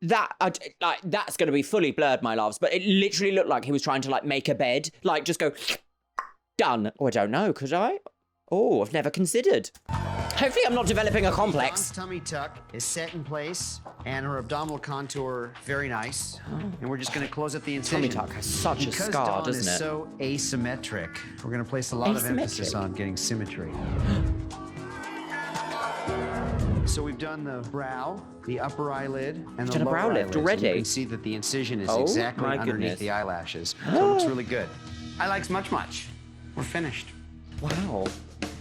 A: That's going to be fully blurred, my loves, but it literally looked like he was trying to like make a bed, like just go done. Oh, I don't know, could I? Oh, I've never considered. Hopefully I'm not developing a complex.
N: Dawn's tummy tuck is set in place, and her abdominal contour very nice. And we're just going to close up the incision.
A: Tummy tuck has such a scar,
N: Dawn
A: doesn't
N: is
A: it?
N: so asymmetric, we're going to place a lot of emphasis on getting symmetry. So we've done the brow, the upper eyelid, and the
A: done a
N: lower
A: brow lift
N: eyelids, and
A: already?
N: You can see that the incision is
A: Oh,
N: exactly
A: my
N: underneath
A: goodness.
N: the eyelashes. So it looks really good. I likes much. We're finished.
A: Wow.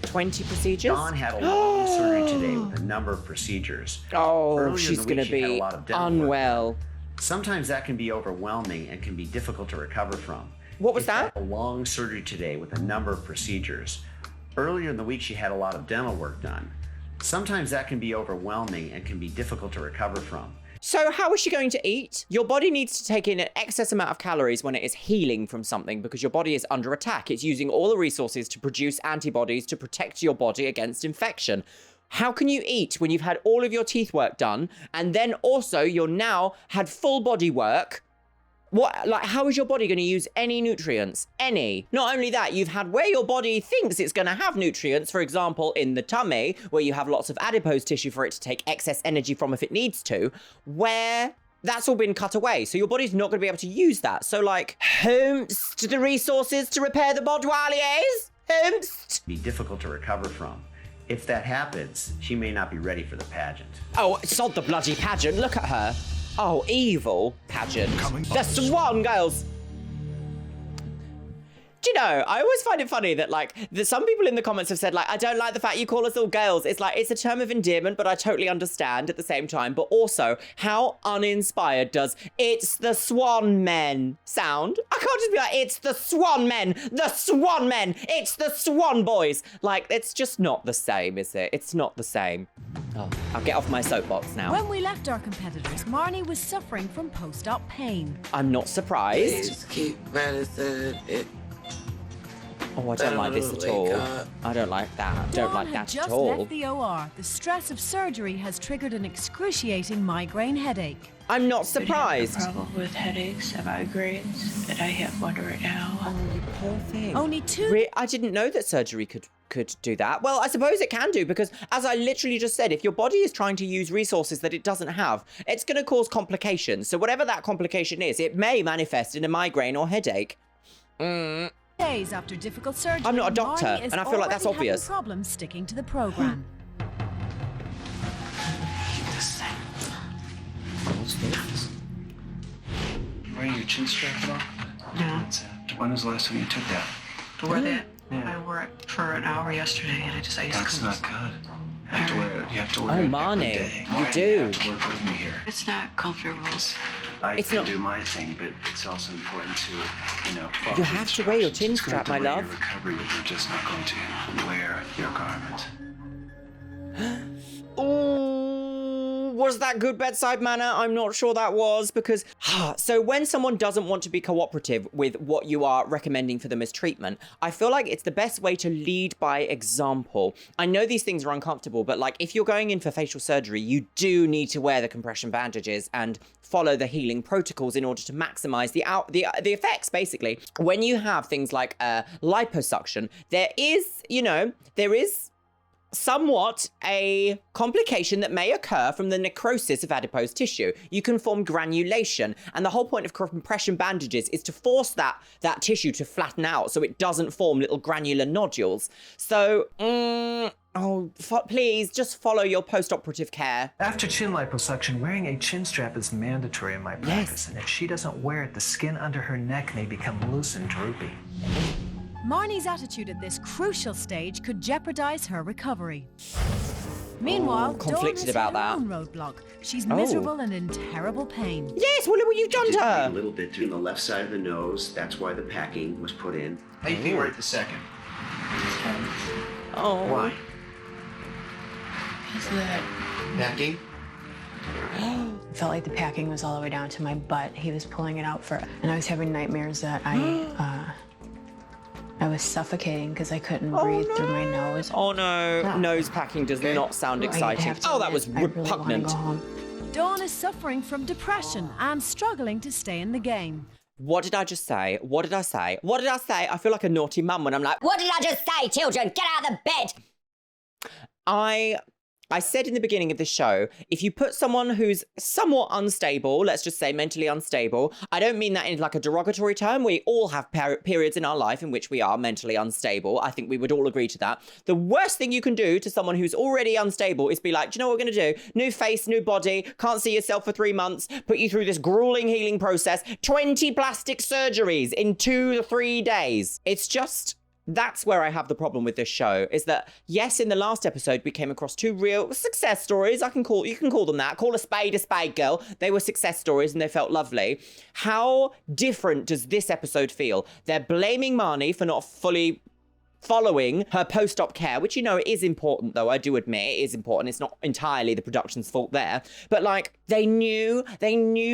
A: 20 procedures?
N: Dawn had a long surgery today with a number of procedures.
A: Oh,
N: Earlier in
A: she's
N: the
A: going
N: week,
A: to
N: she had a
A: be
N: lot of dental work.
A: unwell.
N: Sometimes that can be overwhelming and can be difficult to recover from.
A: What was
N: She
A: that?
N: had a long surgery today with a number of procedures. Earlier in the week, she had a lot of dental work done. Sometimes that can be overwhelming and can be difficult to recover from.
A: So how is she going to eat? Your body needs to take in an excess amount of calories when it is healing from something because your body is under attack. It's using all the resources to produce antibodies to protect your body against infection. How can you eat when you've had all of your teeth work done and then also you're now had full body work? What, like, how is your body going to use any nutrients? Any. Not only that, you've had where your body thinks it's going to have nutrients, for example, in the tummy, where you have lots of adipose tissue for it to take excess energy from if it needs to, where that's all been cut away. So your body's not going to be able to use that. So, like, homst to the resources to repair the boudoirs? Homst.
N: Be difficult to recover from. If that happens, she may not be ready for the pageant.
A: Oh, sod the bloody pageant. Look at her. Oh, evil pageant. The Swan girls. Do you know, I always find it funny that, like, some people in the comments have said, like, I don't like the fact you call us all girls. It's like, it's a term of endearment, but I totally understand at the same time. But also, how uninspired does "it's the Swan men" sound? I can't just be like, it's the Swan men, it's the Swan boys. Like, it's just not the same, is it? It's not the same. Oh, I'll get off my soapbox now.
E: When we left our competitors, Marnie was suffering from post-op pain.
A: I'm not surprised.
R: Please keep medicine.
A: Oh, I don't like this at all. I don't like that. Don't like that
E: just
A: at all.
E: left the OR. The stress of surgery has triggered an excruciating migraine headache.
A: I'm not
S: I
A: surprised.
S: have a problem with headaches and migraines, and I have one right now.
A: Oh, you poor thing.
E: Only two.
A: I didn't know that surgery could do that. Well, I suppose it can do because, as I literally just said, if your body is trying to use resources that it doesn't have, it's going to cause complications. So whatever that complication is, it may manifest in a migraine or headache.
E: Days after difficult surgery,
A: I'm not a doctor,
E: Marnie is
A: and I feel like that's
E: already having
A: obvious.
E: problems sticking to the program.
H: You wearing your chin strap at all?
S: No.
H: When was the last time you took that?
S: I wore that.
H: Yeah.
S: I wore it for an hour yesterday, and I just
H: That's
S: couldn't.
H: not good. You have to wear it. You have to wear
A: Oh,
H: it every
A: Marnie,
H: day.
A: you
H: You
A: do.
H: have to work with me here.
S: It's not comfortable.
H: I
A: It's
H: can
A: not-
H: do my thing, but it's also important to, follow
A: You
H: the
A: have to wear your
H: instructions.
A: chin
H: It's gonna
A: strap, my
H: delay
A: love.
H: Your recovery, but you're just not going to wear your garment.
A: Ooh, was that good bedside manner? I'm not sure that was because... So when someone doesn't want to be cooperative with what you are recommending for them as treatment, I feel like it's the best way to lead by example. I know these things are uncomfortable, but like if you're going in for facial surgery, you do need to wear the compression bandages and follow the healing protocols in order to maximize the effects, basically. When you have things like liposuction, there is somewhat a complication that may occur from the necrosis of adipose tissue. You can form granulation, and the whole point of compression bandages is to force that tissue to flatten out so it doesn't form little granular nodules. So, please just follow your post-operative care.
H: After chin liposuction, wearing a chin strap is mandatory in my practice, and if she doesn't wear it, the skin under her neck may become loose and droopy.
E: Marnie's attitude at this crucial stage could jeopardize her recovery. Meanwhile,
A: conflicted
E: Dawn
A: about
E: has
A: that.
E: her own roadblock. She's miserable and in terrible pain.
A: Yes, well, look what you've done to
N: A
A: her.
N: little bit through the left side of the nose. That's why the packing was put in.
M: How you feel right this second?
A: Oh.
M: Why?
S: Is that
M: Packing?
L: It felt like the packing was all the way down to my butt. He was pulling it out and I was having nightmares that I was suffocating because I couldn't breathe through my nose.
A: Oh no, nose packing does not sound exciting. Oh, that was repugnant.
E: Dawn is suffering from depression and struggling to stay in the game.
A: What did I just say? What did I say? What did I say? I feel like a naughty mum when I'm like, what did I just say, children? Get out of the bed! I said in the beginning of this show, if you put someone who's somewhat unstable, let's just say mentally unstable, I don't mean that in like a derogatory term. We all have periods in our life in which we are mentally unstable. I think we would all agree to that. The worst thing you can do to someone who's already unstable is be like, do you know what we're going to do? New face, new body, can't see yourself for 3 months, put you through this grueling healing process, 20 plastic surgeries in 2 to 3 days. It's just... That's where I have the problem with this show, is that, yes, in the last episode, we came across 2 real success stories. You can call them that. Call a spade, girl. They were success stories and they felt lovely. How different does this episode feel? They're blaming Marnie for not fully following her post-op care, which, you know, it is important, though. I do admit it is important. It's not entirely the production's fault there. But, like, they knew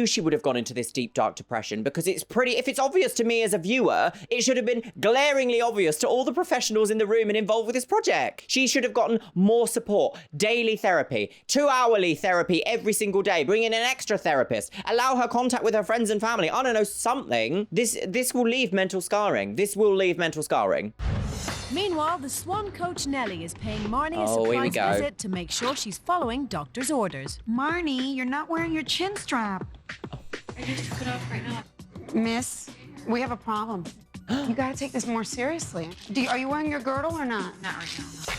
A: she would have gone into this deep, dark depression, because it's pretty, if it's obvious to me as a viewer, it should have been glaringly obvious to all the professionals in the room and involved with this project. She should have gotten more support, daily therapy, 2-hourly therapy every single day, bring in an extra therapist, allow her contact with her friends and family. I don't know, something. This will leave mental scarring. This will leave mental scarring.
E: Meanwhile, the Swan coach Nellie is paying Marnie a
A: here we
E: surprise
A: go.
E: visit to make sure she's following doctor's orders.
J: Marnie, you're not wearing your chin strap.
S: I just took it off right now.
J: Miss, we have a problem. You gotta take this more seriously. Are you wearing your girdle or not?
S: Not right now.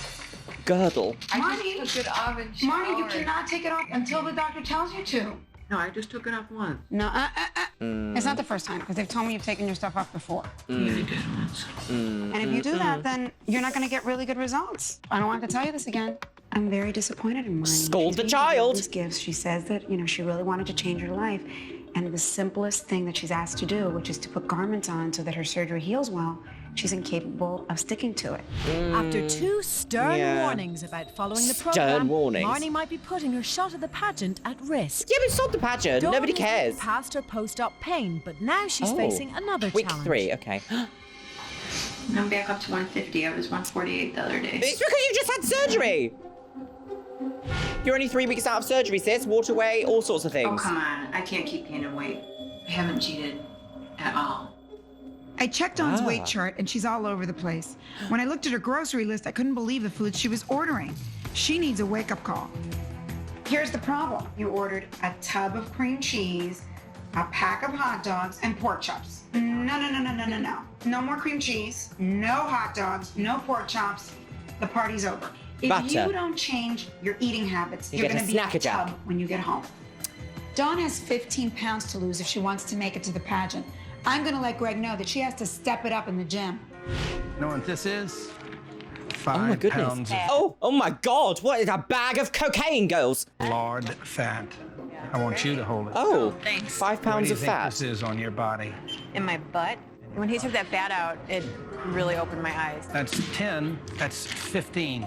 A: Girdle.
J: Marnie,
S: I just took it off and
J: Marnie, you
S: showered.
J: cannot take it off until the doctor tells you to.
S: No, I just took it off once.
J: No, It's not the first time, because they've told me you've taken your stuff off before.
S: Yeah, I did once.
J: And if you do that, then you're not going to get really good results. I don't want to tell you this again. I'm very disappointed in Marnie.
A: Scold the
J: She's
A: child.
J: These gifts. She says that, you know, she really wanted to change her life. And the simplest thing that she's asked to do, which is to put garments on so that her surgery heals well, she's incapable of sticking to it.
E: After 2 stern warnings about following the program,
A: warnings.
E: Marnie might be putting her shot at the pageant at risk.
A: Yeah, but it's not the pageant.
E: Dawn
A: Nobody
E: has
A: cares.
E: moved past her post-op pain, but now she's facing another
A: Week
E: challenge.
A: 3, okay.
S: I'm back up to 150. I was 148 the other day.
A: It's because you just had surgery. You're only 3 weeks out of surgery, sis. Waterway, all sorts of
S: Oh,
A: things.
S: come on. I can't keep gaining weight. I haven't cheated at all.
J: I checked Dawn's weight chart, and she's all over the place. When I looked at her grocery list, I couldn't believe the foods she was ordering. She needs a wake-up call. Here's the problem. You ordered a tub of cream cheese, a pack of hot dogs, and pork chops. No. No more cream cheese, no hot dogs, no pork chops. The party's over. If
A: Butter.
J: you don't change your eating habits,
A: You
J: you're
A: get a
J: going to be a
A: Snackajack.
J: tub when you get home. Dawn has 15 pounds to lose if she wants to make it to the pageant. I'm going to let Greg know that she has to step it up in the gym.
H: You know what this is?
A: Oh my
H: 5
A: goodness.
H: pounds of
A: Oh my God. What is a bag of cocaine, girls?
H: lard fat. I want you to hold it.
A: Oh,
L: Thanks.
A: 5
H: What do
A: pounds
H: you
A: of
H: think
A: fat.
H: this is on your body?
L: In my butt. When he took that fat out, it really opened my eyes.
H: That's 10. That's 15.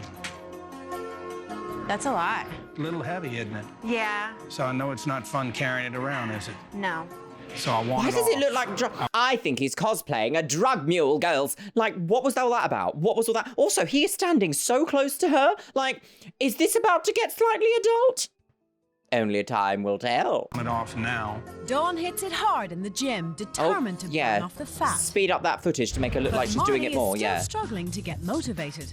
L: That's a lot.
H: Little heavy, isn't it?
L: Yeah.
H: So I know it's not fun carrying it around, is it?
L: No.
H: So I want
A: Why
H: it
A: does it
H: off.
A: look like drug? I think he's cosplaying a drug mule, girls. Like, what was all that about? What was all that? Also, he is standing so close to her. Like, is this about to get slightly adult? Only time will tell.
K: It off now.
E: Dawn hits it hard in the gym, determined to burn off the fat.
A: Speed up that footage to make her look like she's doing it more,
E: Marnie is still struggling to get motivated.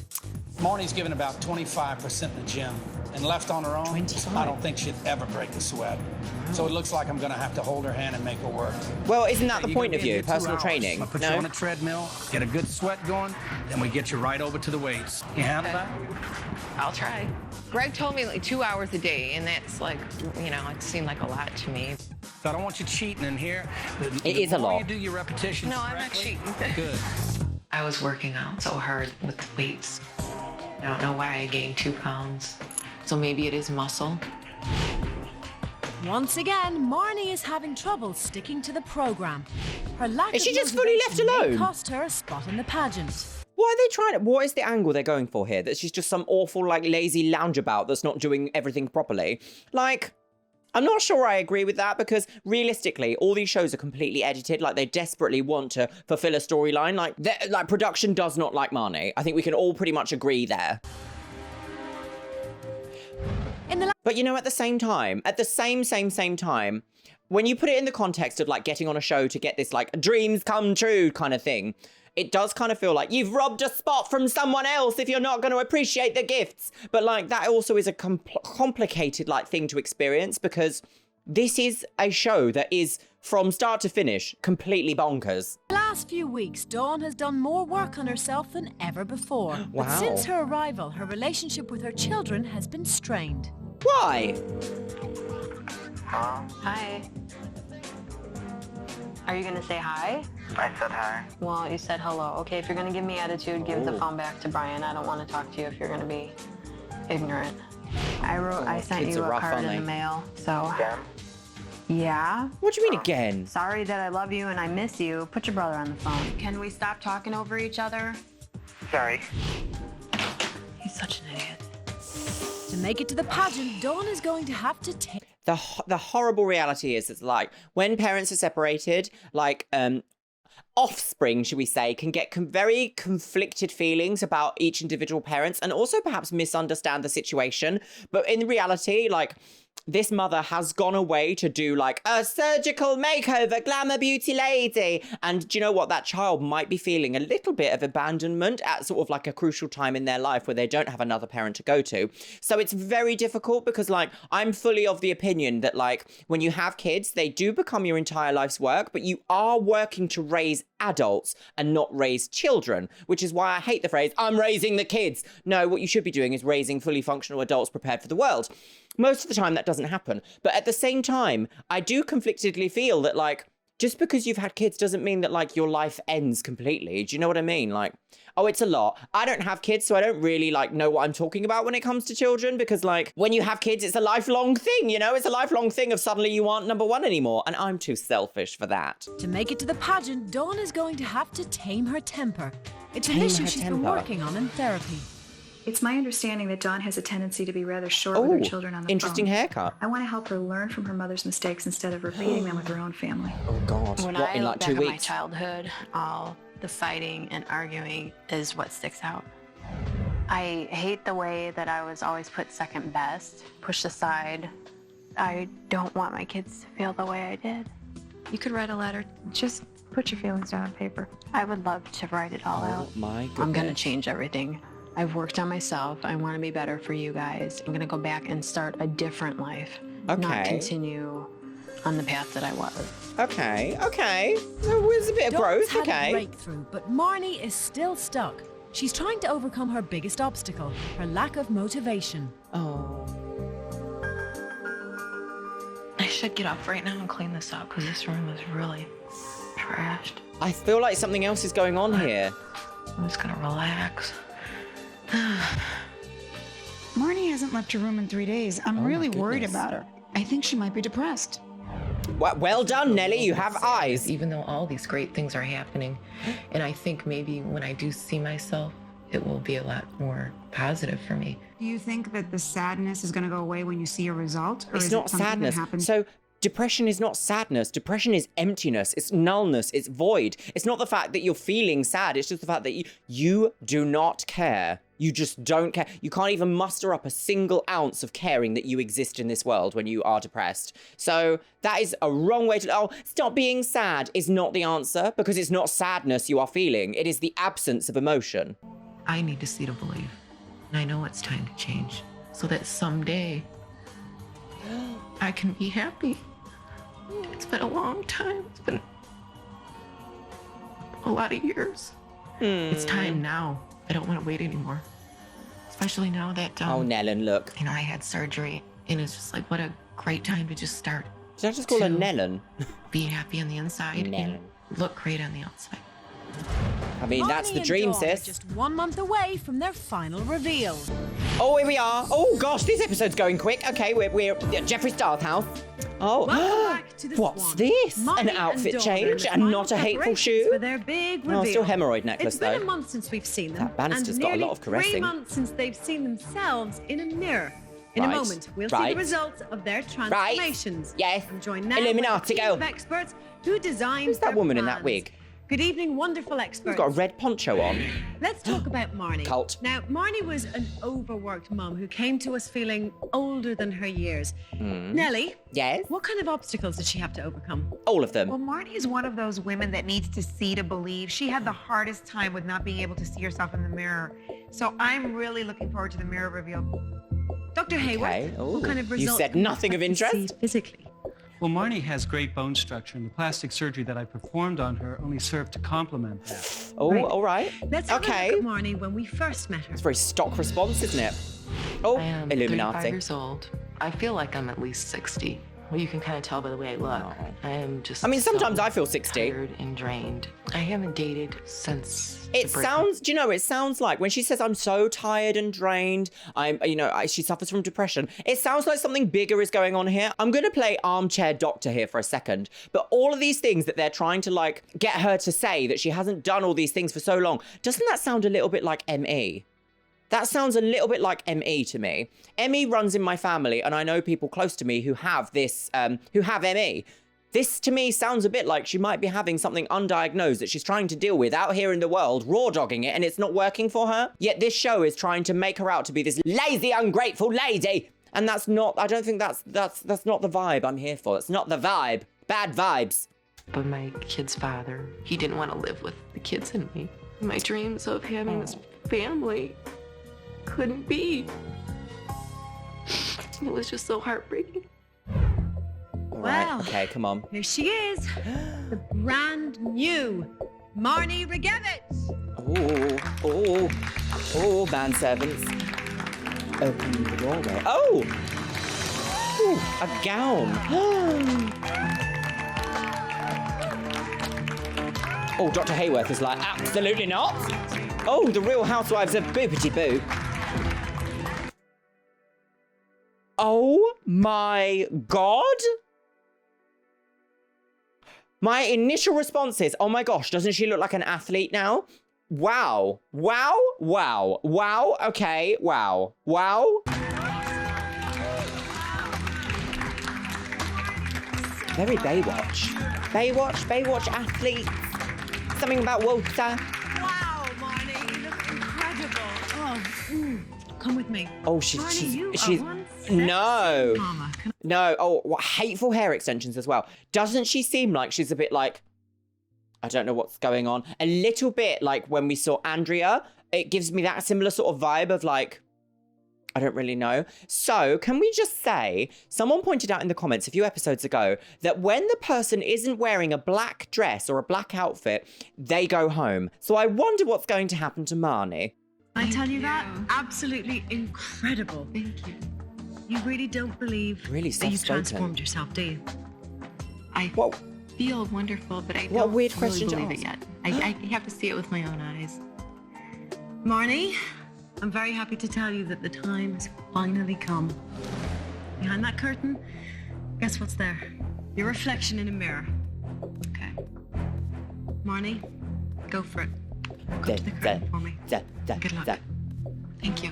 K: Marnie's given about 25% in the gym, and left on her own,
A: 25.
K: I don't think she'd ever break a sweat. So it looks like I'm going to have to hold her hand and make her work.
A: Well, isn't that the point of
K: you?
A: you? Personal training?
K: I'll put you on a treadmill, get a good sweat going, then we get you right over to the weights. You handle that?
T: I'll try. Greg told me like 2 hours a day, and that's like, you know, it seemed like a lot to me.
K: So I don't want you cheating in here.
A: It is a lot.
K: You do your repetitions.
T: No, I'm not cheating.
K: Good.
T: I was working out so hard with the weights. I don't know why I gained 2 pounds. So maybe it is muscle.
E: Once again, Marnie is having trouble sticking to the program. Her lack
A: Is she
E: of
A: just fully left
E: motivation may
A: alone?
E: cost her a spot in the pageant.
A: Why are they trying to... What is the angle they're going for here? That she's just some awful, like, lazy loungeabout that's not doing everything properly? Like, I'm not sure I agree with that, because realistically, all these shows are completely edited. Like, they desperately want to fulfill a storyline. Like, production does not like Marnie. I think we can all pretty much agree there. But, you know, at the same time, same time, when you put it in the context of, like, getting on a show to get this, like, dreams come true kind of thing, it does kind of feel like you've robbed a spot from someone else if you're not going to appreciate the gifts. But, like, that also is a complicated, like, thing to experience, because this is a show that is, from start to finish, completely bonkers.
E: The last few weeks, Dawn has done more work on herself than ever before.
A: Wow.
E: But since her arrival, her relationship with her children has been strained.
A: Why?
L: Hi. Are you gonna say hi?
O: I said hi.
L: Well, you said hello. Okay, if you're gonna give me attitude, give the phone back to Brian. I don't want to talk to you if you're gonna be ignorant. I sent
A: kids
L: you
A: are
L: a
A: rough,
L: card
A: aren't
L: in
A: they?
L: the mail, so.
O: Again?
L: Yeah?
A: What do you mean again?
L: Sorry that I love you and I miss you. Put your brother on the phone. Can we stop talking over each other?
O: Sorry.
L: He's such an idiot.
E: To make it to the pageant, Dawn is going to have to take...
A: The horrible reality is, it's like, when parents are separated, like, offspring, should we say, can get very conflicted feelings about each individual parents, and also perhaps misunderstand the situation. But in reality, like, this mother has gone away to do, like, a surgical makeover, glamour beauty lady. And do you know what? That child might be feeling a little bit of abandonment at sort of like a crucial time in their life where they don't have another parent to go to. So it's very difficult, because, like, I'm fully of the opinion that, like, when you have kids, they do become your entire life's work, but you are working to raise adults and not raise children, which is why I hate the phrase, I'm raising the kids. No, what you should be doing is raising fully functional adults prepared for the world. Most of the time that doesn't happen. But at the same time, I do conflictedly feel that, like, just because you've had kids doesn't mean that, like, your life ends completely. Do you know what I mean? Like, oh, it's a lot. I don't have kids, so I don't really, like, know what I'm talking about when it comes to children, because, like, when you have kids, it's a lifelong thing, you know? It's a lifelong thing of suddenly you aren't number one anymore, and I'm too selfish for that.
E: To make it to the pageant, Dawn is going to have to tame her temper. It's an
A: Tame
E: issue
A: her
E: she's been
A: temper.
E: working on in therapy.
I: It's my understanding that Dawn has a tendency to be rather short with her children on the
A: interesting
I: phone.
A: haircut.
I: I want to help her learn from her mother's mistakes instead of repeating them with her own family.
A: Oh, God.
L: When
A: What,
L: I
A: in,
L: look
A: like,
L: back
A: 2
L: at my
A: weeks?
L: childhood, all the fighting and arguing is what sticks out. I hate the way that I was always put second best, pushed aside. I don't want my kids to feel the way I did. You could write a letter. Just put your feelings down on paper. I would love to write it all out.
A: Oh, my goodness.
L: I'm gonna change everything. I've worked on myself. I want to be better for you guys. I'm gonna go back and start a different life, not
A: Okay.
L: continue on the path that I was.
A: Okay. There's a bit of
E: Dawn's
A: growth,
E: had
A: okay.
E: a breakthrough, but Marnie is still stuck. She's trying to overcome her biggest obstacle, her lack of motivation.
A: Oh.
T: I should get up right now and clean this up, because this room is really trashed.
A: I feel like something else is going on here.
T: I'm just gonna relax.
J: Marnie hasn't left her room in 3 days. I'm really worried
A: goodness.
J: about her. I think she might be depressed.
A: Well done, Nelly. You have eyes.
T: Even though all these great things are happening. And I think maybe when I do see myself, it will be a lot more positive for me.
J: Do you think that the sadness is going to go away when you see a result? Or
A: It's
J: is
A: not
J: it something
A: sadness.
J: that happens?
A: So depression is not sadness. Depression is emptiness. It's nullness. It's void. It's not the fact that you're feeling sad. It's just the fact that you do not care. You just don't care. You can't even muster up a single ounce of caring that you exist in this world when you are depressed. So that is a wrong way to... Oh, stop being sad is not the answer, because it's not sadness you are feeling. It is the absence of emotion.
T: I need to see to believe. And I know it's time to change so that someday I can be happy.
F: It's been a long time. It's been a lot of years.
T: It's time now. I don't want to wait anymore. Especially now that...
A: oh, Nellen, look.
T: You know, I had surgery, and it's just like, what a great time to just start.
A: Did I just call her Nellen?
T: Be happy on the inside.
A: Nellen.
T: Look great on the outside.
A: I mean, that's the dream, sis.
E: Just 1 month away from their final reveal.
A: Oh, here we are. Oh, gosh, this episode's going quick. Okay, we're at Jeffree Star's house. Oh,
E: back to the
A: what's
E: Swan.
A: this?
E: Marnie
A: An
E: and
A: outfit
E: Dawn
A: change
E: are
A: and
E: in the
A: not a
E: final
A: hateful
E: preparations
A: shoe?
E: for their big reveal.
A: Oh, still hemorrhoid necklace,
E: It's been
A: though.
E: a month since we've seen them.
A: That Bannister's
E: and
A: got a lot
E: nearly
A: of caressing.
E: 3 months since they've seen themselves in a mirror. In
A: Right,
E: a moment, we'll see
A: right.
E: the results of their transformations.
A: Yes.
E: And join now
A: Illuminati,
E: with a team
A: go.
E: of experts who designed
A: Who's that
E: their
A: woman in that
E: plans.
A: wig?
E: Good evening, wonderful experts.
A: Who's got a red poncho on?
E: Let's talk about Marnie.
A: Cult.
E: Now, Marnie was an overworked mum who came to us feeling older than her years. Nellie?
A: Yes?
E: What kind of obstacles did she have to overcome?
A: All of them.
J: Well, Marnie is one of those women that needs to see to believe. She had the hardest time with not being able to see herself in the mirror. So I'm really looking forward to the mirror reveal.
E: Dr. Hayward,
A: Okay.
E: what kind of
A: You
E: results
A: said
E: can we
A: nothing of
E: expect to see
A: interest?
E: physically?
P: Well, Marnie has great bone structure, and the plastic surgery that I performed on her only served to complement that.
A: Oh,
E: Right.
A: all right.
E: Let's have
A: Okay.
E: a look at Marnie when we first met her.
A: It's a very stock response, isn't it? Oh,
T: I am
A: Illuminati.
T: 35 years old. I feel like I'm at least 60. Well, you can kind of tell by the way I look. I am just
A: I mean, sometimes
T: so
A: I feel 60.
T: tired and drained. I haven't dated since...
A: It
T: the birth-
A: sounds, do you know, it sounds like when she says, I'm so tired and drained, she suffers from depression. It sounds like something bigger is going on here. I'm going to play armchair doctor here for a second. But all of these things that they're trying to like get her to say that she hasn't done all these things for so long, doesn't that sound a little bit like ME? That sounds a little bit like ME to me. ME runs in my family, and I know people close to me who have this, who have ME. This, to me, sounds a bit like she might be having something undiagnosed that she's trying to deal with out here in the world, raw-dogging it, and it's not working for her. Yet this show is trying to make her out to be this lazy, ungrateful lady. And that's not, I don't think that's not the vibe I'm here for. That's not the vibe. Bad vibes.
T: But my kid's father, he didn't want to live with the kids and me.
F: My dreams of having this family couldn't be. It was just so heartbreaking.
A: All right,
E: Well,
A: okay, come on.
E: Here she is, the brand new Marnie Regevitz.
A: Oh, manservants. Open the doorway. Oh! Ooh, a gown. Oh, Dr. Hayworth is like, absolutely not. Oh, the Real Housewives of Boopity Boo. Oh my God. My initial response is, oh my gosh, doesn't she look like an athlete now? Wow. Wow. Wow. Wow. Okay. Wow. Wow. Very Baywatch. Baywatch athlete. Something about Walter.
E: Wow, Marnie, you look incredible. Oh, come with me.
A: Oh,
E: Marnie, you
A: she's
E: are one sexy
A: no.
E: mama.
A: No. Oh, what hateful hair extensions as well. Doesn't she seem like she's a bit like, I don't know what's going on. A little bit like when we saw Andrea. It gives me that similar sort of vibe of like, I don't really know. So can we just say, someone pointed out in the comments a few episodes ago that when the person isn't wearing a black dress or a black outfit, they go home. So I wonder what's going to happen to Marnie.
E: I tell you that, absolutely incredible.
T: Thank you.
E: You really don't believe
A: Really
E: that you've
A: soft-spoken.
E: transformed yourself, do you?
T: I feel wonderful, but I
A: What
T: don't
A: weird
T: really
A: question to
T: believe it
A: ask.
T: yet. I have to see it with my own eyes.
E: Marnie, I'm very happy to tell you that the time has finally come. Behind that curtain, guess what's there? Your reflection in a mirror. Okay. Marnie, go for it. Go to the curtain for me. Good luck. Thank you.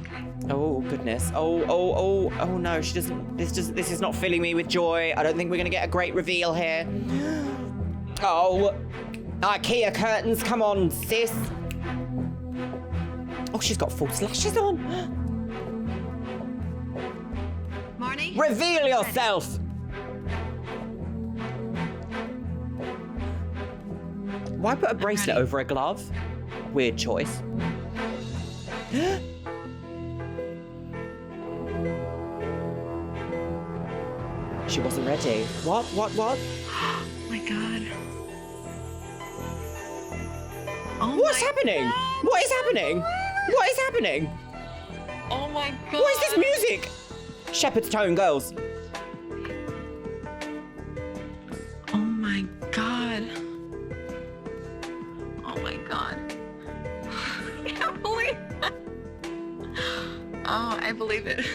A: Oh goodness. Oh no, she doesn't. This is not filling me with joy. I don't think we're gonna get a great reveal here. Oh, IKEA curtains, come on, sis. Oh, she's got false lashes on.
D: Marnie?
A: Reveal yourself. Why put a bracelet over a glove? Weird choice. She wasn't ready. What?
D: Oh my God. Oh
A: What's happening? What is happening? What is happening?
D: Oh my God.
A: What is this music? Shepherd's Tone, girls.
F: Oh my God. Oh my God. I can't believe it. Oh, I believe it.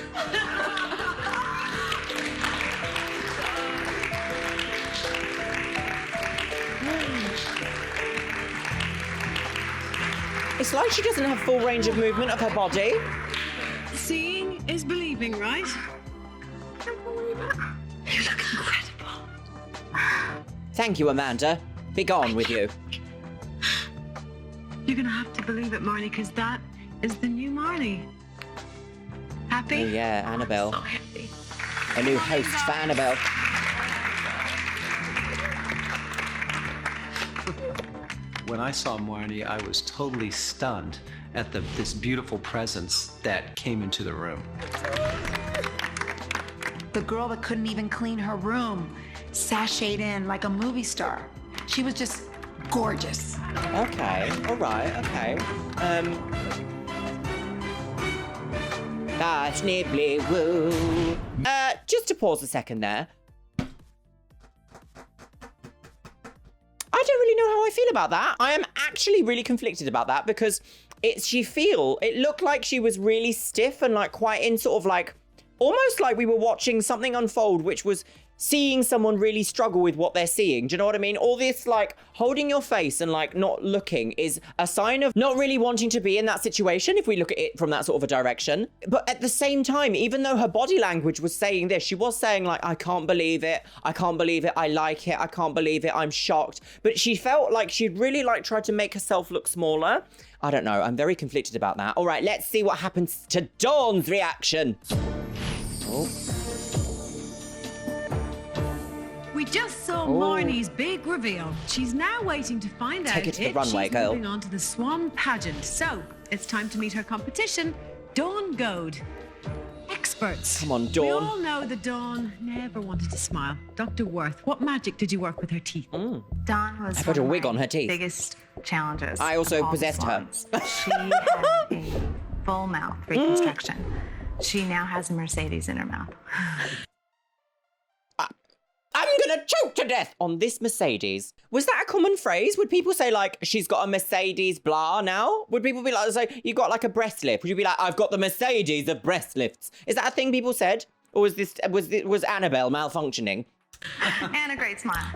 A: It's like she doesn't have full range of movement of her body.
D: Seeing is believing, right?
F: I can't believe it.
D: You look incredible.
A: Thank you, Amanda. Be gone with you.
D: You're gonna have to believe it, Marnie, because that is the new Marnie. Happy?
A: Oh yeah, Annabelle.
F: So happy.
A: A new host for Annabelle.
H: When I saw Marnie, I was totally stunned at this beautiful presence that came into the room.
J: The girl that couldn't even clean her room, sashayed in like a movie star. She was just gorgeous.
A: Okay, all right, okay. Snibbly woo. Just to pause a second there. I don't really know how I feel about that. I am actually really conflicted about that because it looked like she was really stiff and like quite in sort of like, almost like we were watching something unfold, which was seeing someone really struggle with what they're seeing. Do you know what I mean? All this like holding your face and like not looking is a sign of not really wanting to be in that situation if we look at it from that sort of a direction. But at the same time, even though her body language was saying this, she was saying like, I can't believe it. I can't believe it. I like it. I can't believe it. I'm shocked. But she felt like she'd really like tried to make herself look smaller. I don't know. I'm very conflicted about that. All right, let's see what happens to Dawn's reaction. Oh.
E: We just saw Marnie's big reveal. She's now waiting to find out
A: Take her to the
E: if
A: runway,
E: she's
A: girl.
E: moving on to the Swan Pageant. So, it's time to meet her competition, Dawn Goad. Experts.
A: Come on,
E: We
A: Dawn.
E: all know that Dawn never wanted to smile. Dr. Worth, what magic did you work with her teeth?
Q: Dawn was
A: I put a
Q: one of
A: wig
Q: my
A: on her teeth.
Q: biggest challenges.
A: I also
Q: of all the
A: possessed her.
Q: swans. She had a full mouth reconstruction. She now has a Mercedes in her mouth.
A: I'm gonna choke to death on this Mercedes. Was that a common phrase? Would people say like, she's got a Mercedes blah now? Would people be like, so you got like a breast lift? Would you be like, I've got the Mercedes of breast lifts? Is that a thing people said? Or was Annabelle malfunctioning?
Q: And a great smile.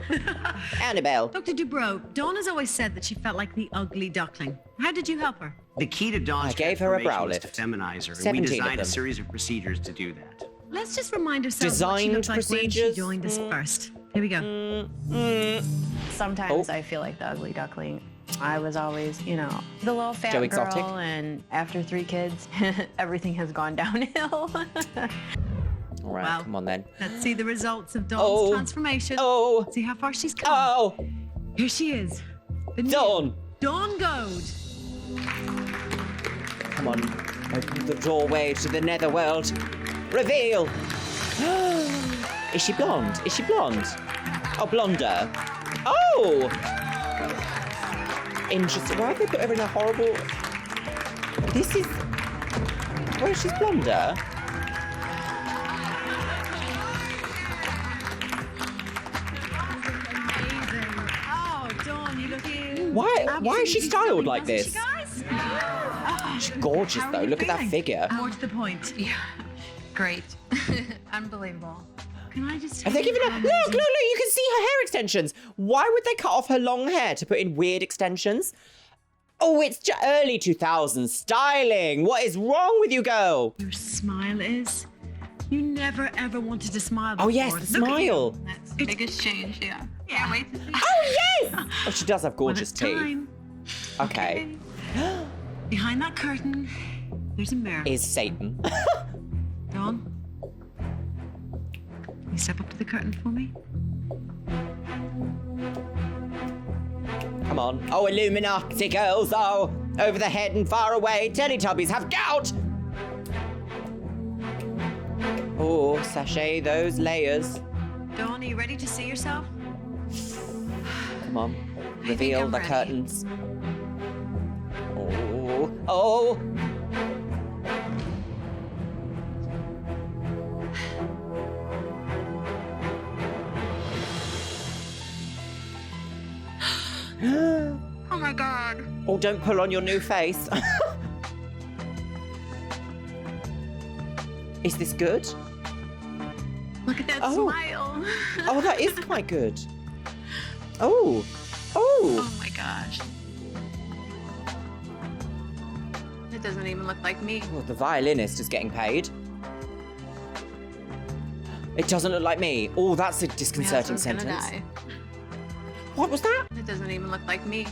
A: Annabelle.
E: Dr. Dubrow, Dawn has always said that she felt like the ugly duckling. How did you help her?
N: The key to Dawn's
A: I gave her a brow
N: transformation was
A: lift.
N: to feminize her, and
A: 17
N: we
A: of
N: designed a
A: them.
N: series of procedures to do that.
E: Let's just remind ourselves what she
A: Designed
E: looked like when she
A: procedures?
E: joined us first. Here we go.
L: Sometimes I feel like the ugly duckling. I was always, you know, the little fat
A: Joe
L: girl,
A: Exotic?
L: and after 3 kids, everything has gone downhill.
A: All right, come on then.
E: Let's see the results of Dawn's transformation.
A: Oh.
E: See how far she's come.
A: Oh.
E: Here she is. The new
A: Dawn.
E: Dawn Goad.
A: Come on. Open the doorway to the netherworld. Reveal. Is she blonde? Is she blonde? Oh, blonder. Oh. Interesting. Why have they put her in a horrible... This is... Well, she's blonder.
E: Oh, Dawn, you looking...
A: Why is she styled like this?
E: Guys?
A: She's gorgeous, though. Look at that figure.
E: More to the point.
Q: Yeah, great. Unbelievable.
E: Can I just...
A: Have they given her... Look, you can see her hair extensions. Why would they cut off her long hair to put in weird extensions? Oh, it's early 2000s styling. What is wrong with you, girl?
E: Your smile is... You never, ever wanted to smile before.
A: Oh, yes, the
E: Look at you.
A: smile.
Q: That's the biggest change, yeah. Can't wait to see.
A: Oh, yes! Oh, she does have gorgeous teeth.
E: Time.
A: Okay.
D: Behind that curtain, there's a mirror.
A: Is Satan.
D: Dawn, you step up to the curtain for me?
A: Come on. Oh, Illuminati girls. Oh, over the head and far away. Teletubbies have gout. Oh, sachet those layers.
D: Dawn, are you ready to see yourself?
A: Come on. Reveal the curtains. Oh. Oh.
D: Oh my God.
A: Oh, don't pull on your new face. Is this good?
D: Look at that smile.
A: Oh, that is quite good. Oh. Oh.
L: Oh my gosh. It doesn't even look like me.
A: Well, the violinist is getting paid. It doesn't look like me. Oh, that's a disconcerting
L: My husband's
A: sentence.
L: gonna die.
A: What was that?
L: It doesn't even look like me.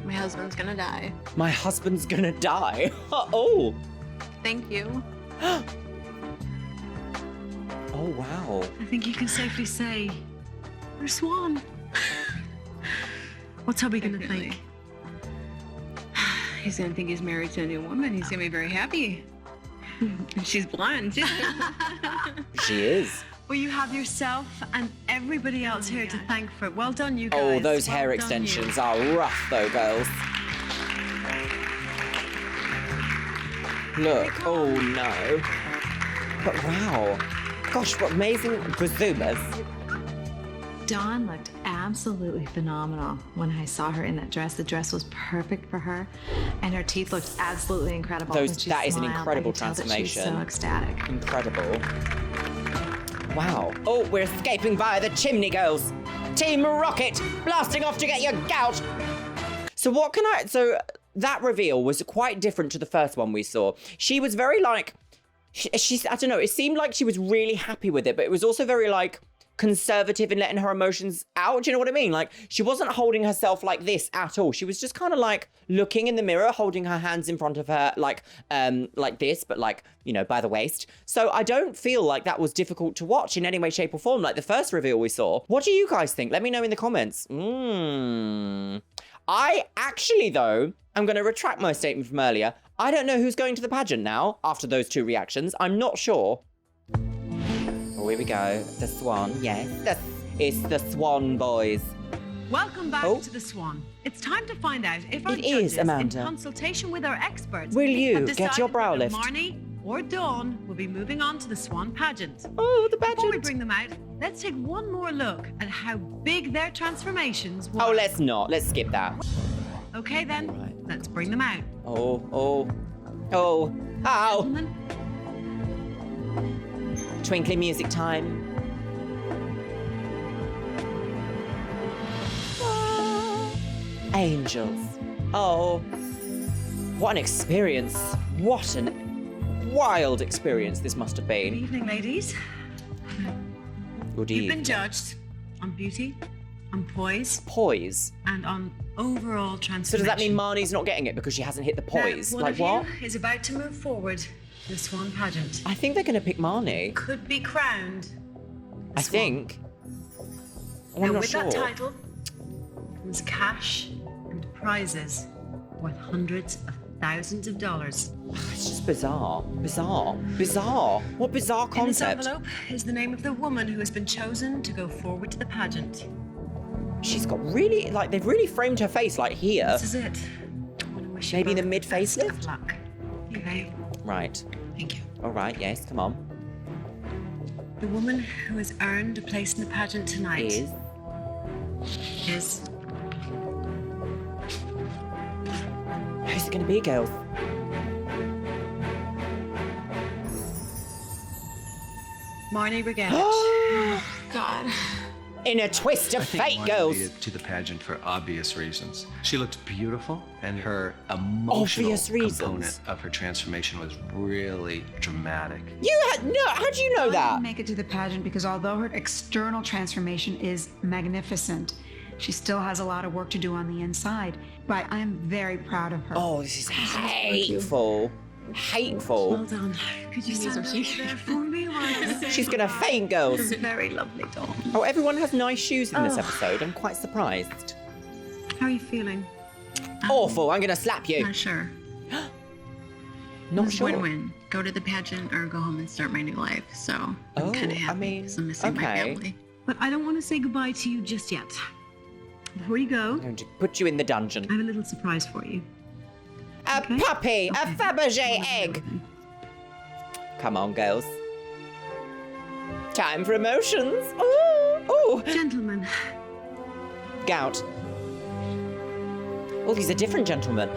L: My husband's gonna die.
A: My husband's gonna die. Oh.
L: Thank you.
A: Oh, wow.
D: I think you can safely say, you're Swan. What's hubby gonna think?
L: He's gonna think he's married to a new woman. He's gonna be very happy. And she's blonde, too.
A: She is.
D: Well, you have yourself and everybody else here to thank for it. Well done, you guys.
A: Oh, those hair
D: Well done,
A: extensions
D: you.
A: are rough, though, girls. Look. Oh, no. But wow. Gosh, what amazing presumers.
Q: Dawn looked absolutely phenomenal when I saw her in that dress. The dress was perfect for her, and her teeth looked absolutely incredible. When she
A: That is an
Q: smiled,
A: incredible
Q: I could tell that
A: transformation.
Q: She was so ecstatic.
A: Incredible. Wow. Oh, we're escaping via the chimney, girls. Team Rocket, blasting off to get your gout. So that reveal was quite different to the first one we saw. She was very like, she's, I don't know, it seemed like she was really happy with it, but it was also very like, conservative in letting her emotions out. Do you know what I mean? Like, she wasn't holding herself like this at all. She was just kind of like looking in the mirror, holding her hands in front of her like this, but like, you know, by the waist. So I don't feel like that was difficult to watch in any way, shape or form, like the first reveal we saw. What do you guys think? Let me know in the comments. I actually, though, I'm going to retract my statement from earlier. I don't know who's going to the pageant now after those two reactions. I'm not sure. Oh, here we go. The Swan. Yes. It's the Swan boys.
D: Welcome back to the Swan. It's time to find out if our
A: It
D: judges,
A: is, Amanda.
D: in consultation with our experts,
A: Will you
D: have
A: get your
D: decided
A: brow
D: whether
A: lift?
D: Marnie or Dawn will be moving on to the Swan pageant.
A: Oh, the pageant.
D: Before we bring them out, let's take one more look at how big their transformations were.
A: Oh, let's not. Let's skip that.
D: Okay then, let's bring them out.
A: Oh. Ow.
D: Gentlemen,
A: Twinkly music time. Angels. Oh. What an experience. What an wild experience this must have
D: good
A: been.
D: evening, ladies.
A: Good
D: You've
A: evening.
D: been judged on beauty, on poise,
A: Poise.
D: and on overall transformation.
A: So does that mean Marnie's not getting it because she hasn't hit the poise?
D: Now, one
A: Like
D: of
A: what?
D: you is about to move forward to the Swan pageant.
A: I think they're going to pick Marnie.
D: Could be crowned.
A: I think. Oh,
D: Now,
A: I'm not
D: with
A: sure.
D: that title comes cash and prizes worth hundreds of thousands of dollars.
A: It's just bizarre. Bizarre. What bizarre
D: In this
A: concept?
D: envelope is the name of the woman who has been chosen to go forward to the pageant.
A: She's got really, like, they've really framed her face, like, here.
D: This is it. I want to wish you
A: Maybe the
D: both
A: mid
D: best of
A: facelift?
D: luck. Okay.
A: Right.
D: Thank you.
A: All right, yes, come on.
D: The woman who has earned a place in the pageant tonight
A: Is? Who's it going to be, girls?
D: Marnie Regatta.
L: God.
A: in a twist of fate,
H: Marnie
A: girls.
H: made it to the pageant for obvious reasons. She looked beautiful, and her emotional
A: Obvious reasons.
H: component of her transformation was really dramatic.
A: How do you know
J: Dawn
A: that?
J: didn't make it to the pageant because although her external transformation is magnificent, she still has a lot of work to do on the inside. But I am very proud of her.
A: Oh, this is hateful. Hateful.
L: Well done. Could you stand there for me?
A: She's gonna faint, girls.
L: Very lovely, Dawn.
A: Oh, everyone has nice shoes in this episode. I'm quite surprised.
L: How are you feeling?
A: Awful. I'm gonna slap you.
L: Not sure.
A: Not
L: It's
A: sure.
L: Win-win. Go to the pageant or go home and start my new life. So I'm kind of happy because I'm missing my family. But I don't want to say goodbye to you just yet. Before you go,
A: I'm going to put you in the dungeon.
L: I have a little surprise for you.
A: A puppy! A Fabergé egg! Come on, girls. Time for emotions. Ooh!
L: Gentlemen.
A: Gout. Oh, these are different gentlemen.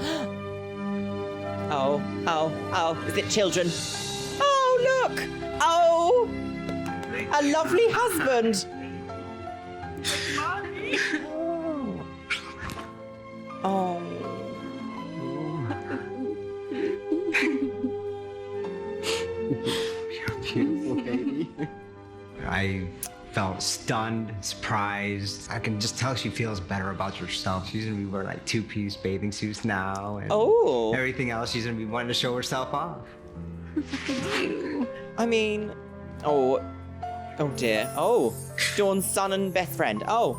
A: Oh, is it children? Oh, look! Oh! A lovely husband! Oh.
M: You're a beautiful baby. I felt stunned, surprised. I can just tell she feels better about herself. She's gonna be wearing like two-piece bathing suits now, and everything else. She's gonna be wanting to show herself off.
A: I mean, oh dear. Oh, Dawn's son and best friend. Oh.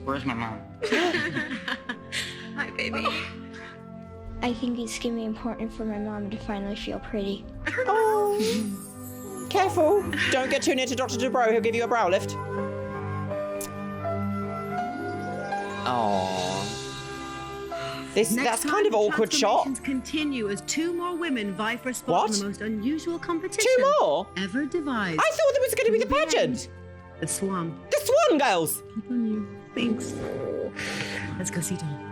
M: Where's my mom?
L: Hi, baby.
U: I think it's gonna be important for my mom to finally feel pretty.
A: Oh. Careful. Don't get too near to Dr. Dubrow. He'll give you a brow lift. Oh. That's kind of awkward shot.
E: Transformations continue as two more women vie for a spot in the most unusual competition
A: Two more?
E: ever devised.
A: I thought there was going to be the pageant.
E: The Swan.
A: The Swan girls.
E: Keep on you. Thanks. Let's go see Dawn.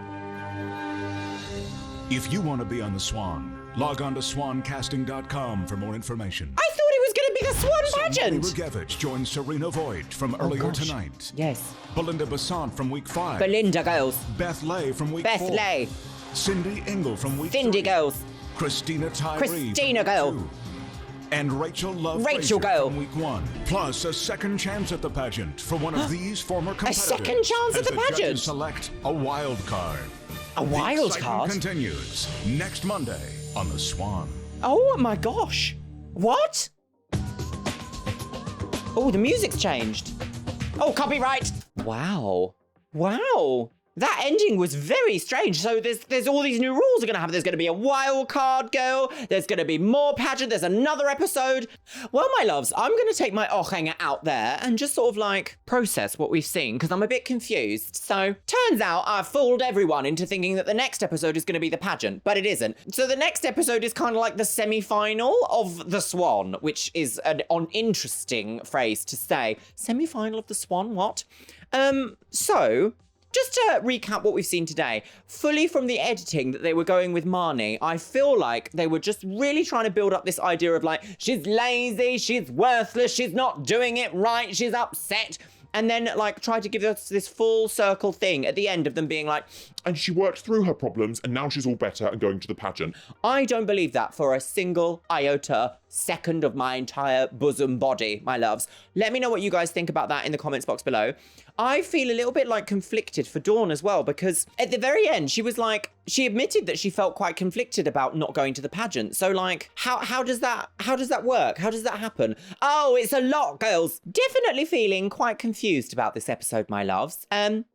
C: If you want to be on the Swan, log on to swancasting.com for more information.
A: I thought it was going to be the Swan pageant.
C: Molly Rugevich joins Serena Voigt from earlier tonight.
A: Yes.
C: Belinda Basant from week 5.
A: Belinda girls.
C: Beth Lay from week 4.
A: Beth Lay.
C: Cindy Engel from week
A: Cindy
C: 3.
A: girls.
C: Christina Tyree.
A: Christina girl.
C: 2. And Rachel Love
A: Rachel
C: Frazier
A: girl.
C: from week 1. Plus a second chance at the pageant for one of these former competitors.
A: second chance at
C: as
A: the pageant?
C: Judges select a wild card.
A: A wild
C: The
A: card?
C: excitement continues next Monday on the Swan.
A: Oh my gosh. What? Oh, the music's changed. Oh, copyright. Wow. That ending was very strange. So there's all these new rules are going to happen. There's going to be a wild card girl. There's going to be more pageant. There's another episode. Well, my loves, I'm going to take my hanger out there and just sort of like process what we've seen because I'm a bit confused. So turns out I've fooled everyone into thinking that the next episode is going to be the pageant, but it isn't. So the next episode is kind of like the semi-final of the Swan, which is an interesting phrase to say. Semi-final of the Swan, what? So just to recap what we've seen today, fully from the editing that they were going with Marnie, I feel like they were just really trying to build up this idea of like, she's lazy, she's worthless, she's not doing it right, she's upset. And then like try to give us this full circle thing at the end of them being like,
B: and she worked through her problems and now she's all better and going to the pageant.
A: I don't believe that for a single iota second of my entire bosom body, my loves. Let me know what you guys think about that in the comments box below. I feel a little bit like conflicted for Dawn as well, because at the very end, she was like, she admitted that she felt quite conflicted about not going to the pageant. So like, how does that work? How does that happen? Oh, it's a lot, girls. Definitely feeling quite confused about this episode, my loves.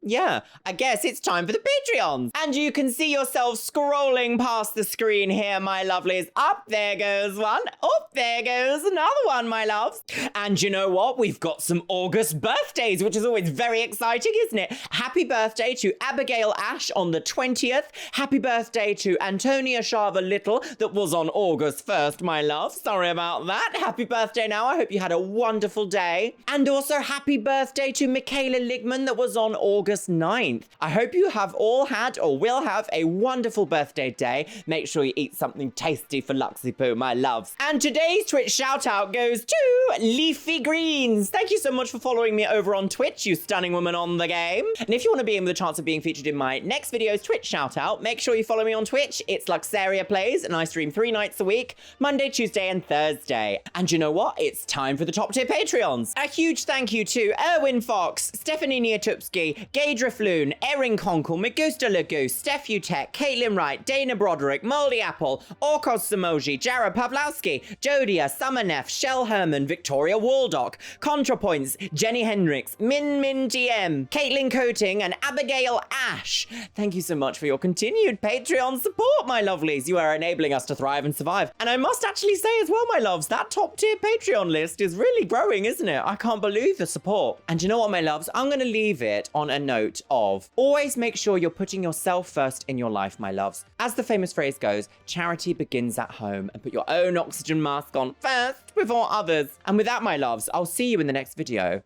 A: Yeah, I guess it's time for the Patreons. And you can see yourself scrolling past the screen here, my lovelies. Up there goes one. Up there goes another one, my loves. And you know what? We've got some August birthdays, which is always very exciting, isn't it? Happy birthday to Abigail Ash on the 20th. Happy birthday to Antonia Shava Little that was on August 1st, my love. Sorry about that. Happy birthday now. I hope you had a wonderful day. And also happy birthday to Michaela Ligman that was on August 9th. I hope you have all all had or will have a wonderful birthday day. Make sure you eat something tasty for Luxy Poo, my loves. And today's Twitch shout out goes to Leafy Greens. Thank you so much for following me over on Twitch, you stunning woman on the game. And if you want to be in with a chance of being featured in my next video's Twitch shout out, make sure you follow me on Twitch. It's Luxeria Plays, and I stream 3 nights a week, Monday, Tuesday, and Thursday. And you know what? It's time for the top tier Patreons. A huge thank you to Erwin Fox, Stephanie Niatupski, Gaydra Floon, Erin Conkle, Magusta Lagoose, Steph Utek, Caitlin Wright, Dana Broderick, Moldy Apple, Orkos Samoji, Jared Pavlowski, Jodia, Summerneff, Shell Herman, Victoria Waldock, ContraPoints, Jenny Hendricks, Min GM, Caitlin Coating, and Abigail Ash. Thank you so much for your continued Patreon support, my lovelies. You are enabling us to thrive and survive. And I must actually say as well, my loves, that top tier Patreon list is really growing, isn't it? I can't believe the support. And you know what, my loves? I'm going to leave it on a note of always make sure you're putting yourself first in your life, my loves. As the famous phrase goes, charity begins at home, and put your own oxygen mask on first before others. And with that, my loves, I'll see you in the next video.